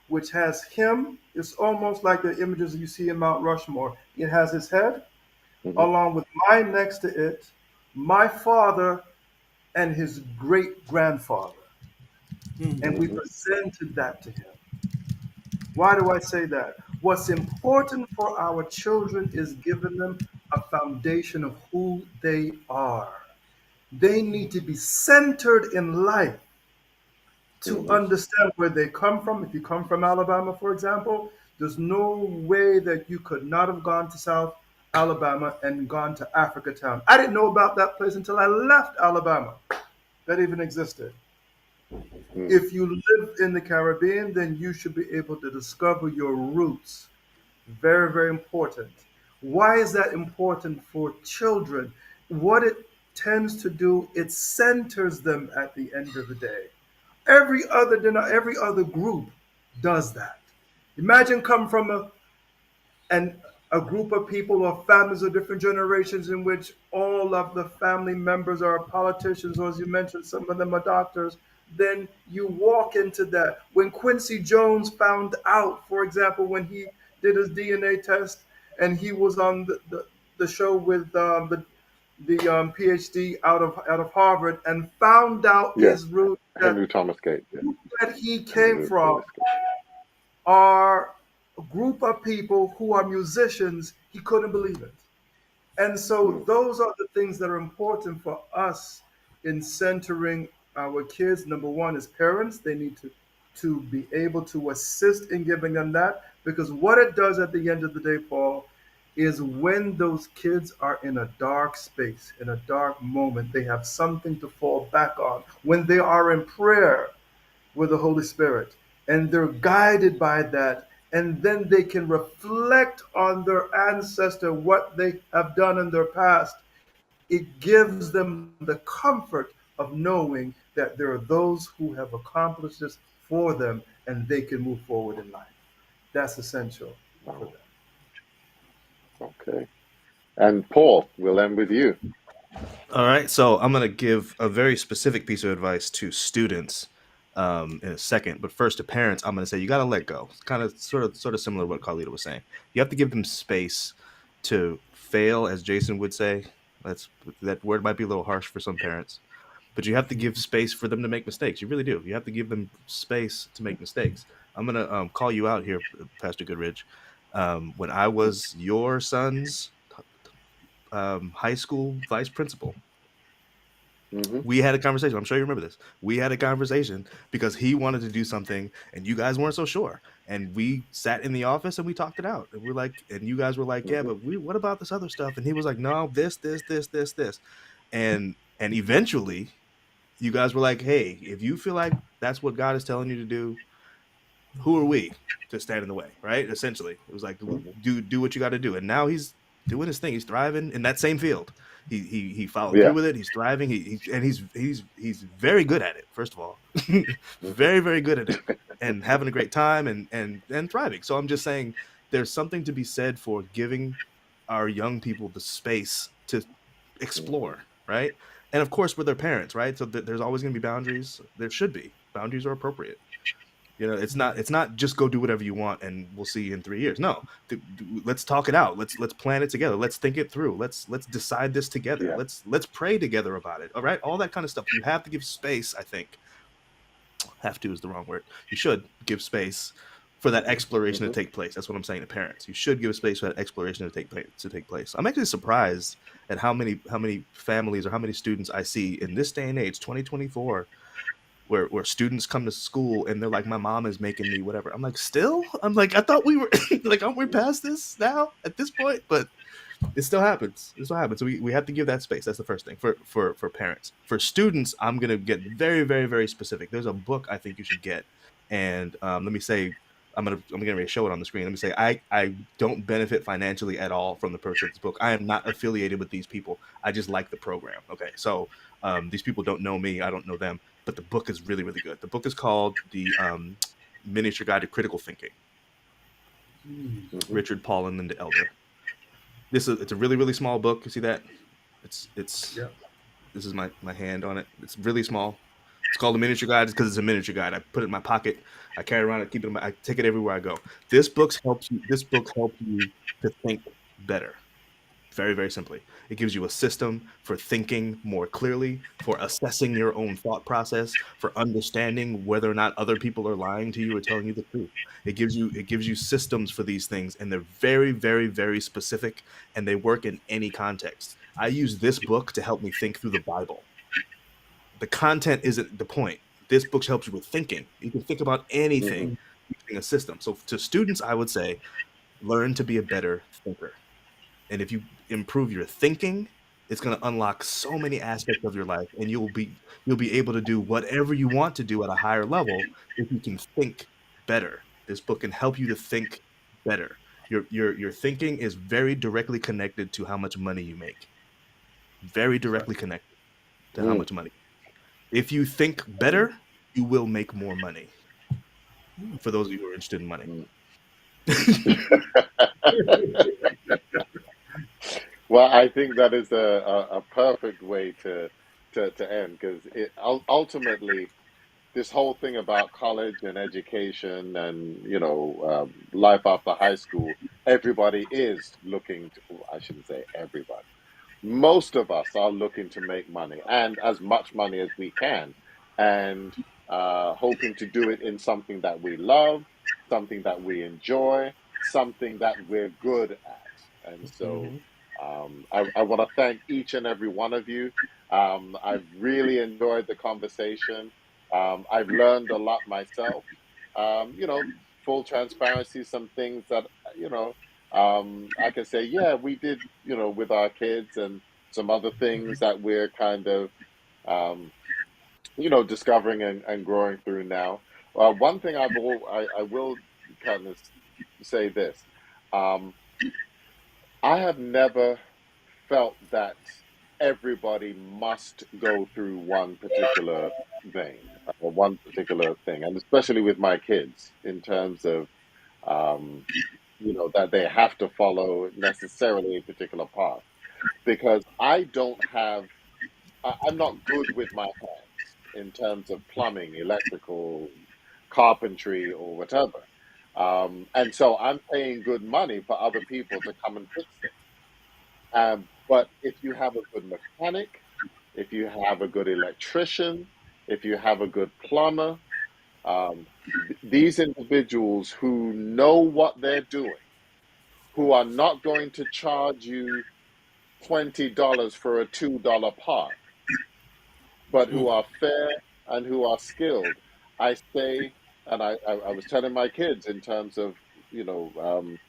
which has him. It's almost like the images you see in Mount Rushmore. It has his head, mhm, along with mine next to it, my father, and his great grandfather. And we mhm, presented that to him. Why do I say that? What's important for our children is giving them a foundation of who they are. They need to be centered in life to mhm, understand where they come from. If you come from Alabama, for example, there's no way that you could not have gone to South Alabama and gone to Africa Town. I didn't know about that place until I left Alabama that even existed. mm, If you live in the Caribbean, then you should be able to discover your roots. Very, very important. Why is that important for children? What it tends to do, it centers them at the end of the day. Every other group does that. Imagine come from and a group of people or families of different generations in which all of the family members are politicians, or as you mentioned, some of them are doctors, then you walk into that. When Quincy Jones found out, for example, when he did his DNA test and he was on the show with the PhD out of Harvard and found out yeah. his root Henry Thomas Gate. Yeah. that he came Henry from Thomas Gate. are a group of people who are musicians. He couldn't believe it. And so Mm, those are the things that are important for us in centering our kids. Number one is parents. They need to be able to assist in giving them that, because what it does at the end of the day, Paul, is when those kids are in a dark space, in a dark moment, they have something to fall back on. When they are in prayer with the Holy Spirit and they're guided by that, and then they can reflect on their ancestor, what they have done in their past, it gives them the comfort of knowing that there are those who have accomplished this for them and they can move forward in life. That's essential for wow. them. Okay. And Paul, we'll end with you. All right, so I'm going to give a very specific piece of advice to students in a second, but first to parents, I'm going to say you got to let go. It's kind of sort of similar to what Carlito was saying. You have to give them space to fail, as Jason would say. That word might be a little harsh for some parents, but you have to give space for them to make mistakes. You really do. You have to give them space to make mistakes. I'm going to call you out here, Pastor Goodridge. When I was your son's high school vice principal, Hmm. we had a conversation. I'm sure you remember this. We had a conversation because he wanted to do something and you guys weren't so sure. And we sat in the office and we talked it out. And we're like, and you guys were like, yeah, Hmm. but what about this other stuff? And he was like, no, this. And eventually you guys were like, hey, if you feel like that's what God is telling you to do, who are we to stand in the way? Right? Essentially. It was like, Hmm. do what you got to do. And now he's doing his thing. He's thriving in that same field. He followed through Yeah. with it. He's thriving. He's very good at it. First of all, Mhm. very good at it, and having a great time and thriving. So I'm just saying, there's something to be said for giving our young people the space to Mhm. explore, right? And of course, with their parents, right? So there's always going to be boundaries. There should be boundaries are appropriate. It's not just go do whatever you want and we'll see you in 3 years. No, let's talk it out. Let's plan it together. Let's think it through. Let's decide this together. Yeah. Let's pray together about it. All right, all that kind of stuff. You have to give space. I think have to is the wrong word. You should give space for that exploration to Mhm. take place. That's what I'm saying to parents. You should give space for that exploration to take place. I'm actually surprised at how many families or how many students I see in this day and age, 2024, where students come to school and they're like, my mom is making me whatever. I'm like, still? I'm like, I thought we were like, aren't we past this now at this point? But it still happens. It still happens. So we have to give that space. That's the first thing for parents. For students, I'm gonna get very specific. There's a book I think you should get, and let me say, I'm gonna show it on the screen. Let me say, I don't benefit financially at all from the purchase of this book. I am not affiliated with these people. I just like the program. Okay, so these people don't know me. I don't know them, but the book is really good. The book is called the Miniature Guide to Critical Thinking. Mhm. Richard Paul and Linda Elder. It's a really small book. You see that? It's Yeah. this is my hand on it. It's really small. It's called a miniature guide because it's a miniature guide. I put it in my pocket. I carry it around. I keep it. I take it everywhere I go. This book helps you to think better. Very simply, it gives you a system for thinking more clearly, for assessing your own thought process, for understanding whether or not other people are lying to you or telling you the truth. It gives you systems for these things, and they're very specific, and they work in any context. I use this book to help me think through the Bible. The content isn't the point. This book helps you with thinking. You can think about anything Mhm. using a system. So to students, I would say learn to be a better thinker. And if you improve your thinking, it's going to unlock so many aspects of your life, and you'll be able to do whatever you want to do at a higher level if you can think better. This book can help you to think better. Your thinking is very directly connected to how much money you make. Very Right. directly connected to how Mm. much money. If you think better, you will make more money. For those of you who are interested in money. Mm. Well, I think that is a perfect way to end because ultimately this whole thing about college and education and life after high school, everybody is looking to, I shouldn't say everybody, most of us are looking to make money and as much money as we can, and hoping to do it in something that we love, something that we enjoy, something that we're good at. And so Mhm. I want to thank each and every one of you. I've really enjoyed the conversation. I've learned a lot myself. Full transparency, some things that, you know, I can say, yeah, we did, with our kids, and some other things that we're kind of, um, discovering and growing through now. One thing I will kind of say this. Um, I have never felt that everybody must go through one particular vein or one particular thing, and especially with my kids in terms of, um, that they have to follow necessarily a particular path, because I'm not good with my hands in terms of plumbing, electrical, carpentry, or whatever. And so I'm paying good money for other people to come and fix things. But if you have a good mechanic, if you have a good electrician, if you have a good plumber, these individuals who know what they're doing, who are not going to charge you $20 for a $2 part, but who Mm. are fair and who are skilled. I say, and I was telling my kids in terms of, depending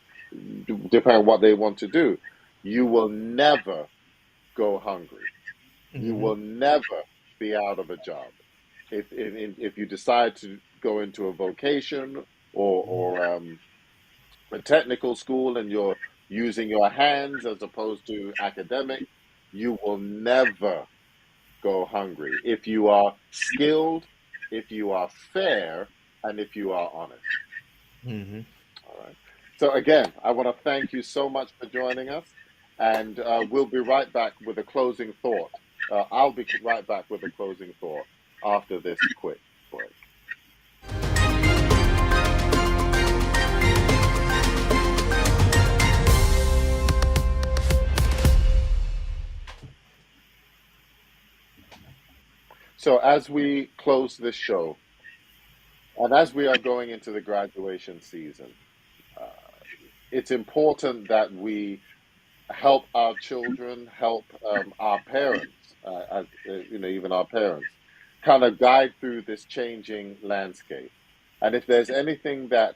on what they want to do, you will never go hungry. You Mhm. will never be out of a job. If you decide to go into a vocation or a technical school and you're using your hands as opposed to academic, you will never go hungry if you are skilled, if you are fair, and if you are honest. Mm-hmm. All right. So again, I want to thank you so much for joining us, and we'll be right back with a closing thought. I'll be right back with a closing thought after this quick break. So as we close this show, and as we are going into the graduation season, uh, it's important that we help our children, help our parents, as even our parents, kind of guide through this changing landscape. And if there's anything that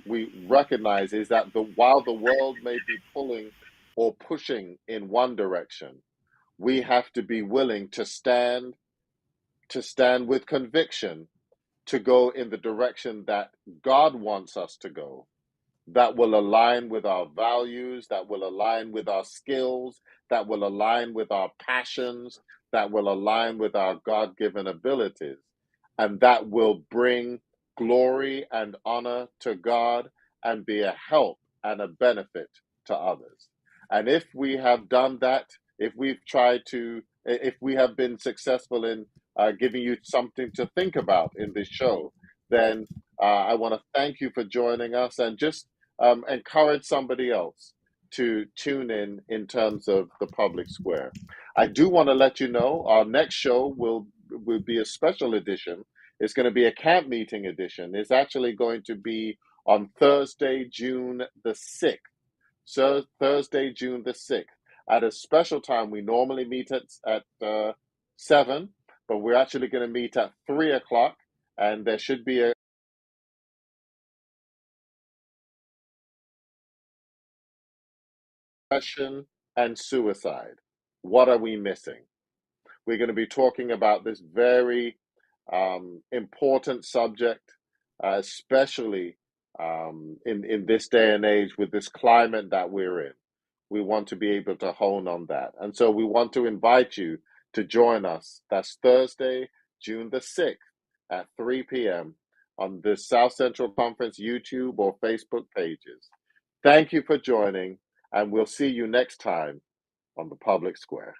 we recognize is that while the world may be pulling or pushing in one direction, we have to be willing to stand with conviction to go in the direction that God wants us to go, that will align with our values, that will align with our skills, that will align with our passions, that will align with our God given abilities, and that will bring glory and honor to God and be a help and a benefit to others. And if we have done that, if we have been successful in giving you something to think about in this show, then I want to thank you for joining us and just encourage somebody else to tune in terms of the public square. I do want to let you know our next show will be a special edition. It's going to be a camp meeting edition. It's actually going to be on Thursday, June the 6th. So Thursday, June the 6th, at a special time. We normally meet at 7, but we're actually going to meet at 3 o'clock, and there should be a depression and suicide. What are we missing? We're going to be talking about this very important subject, especially in this day and age with this climate that we're in. We want to be able to hone on that. And so we want to invite you to join us. That's Thursday, June the 6th at 3 p.m. on the South Central Conference YouTube or Facebook pages. Thank you for joining, and we'll see you next time on the Public Square.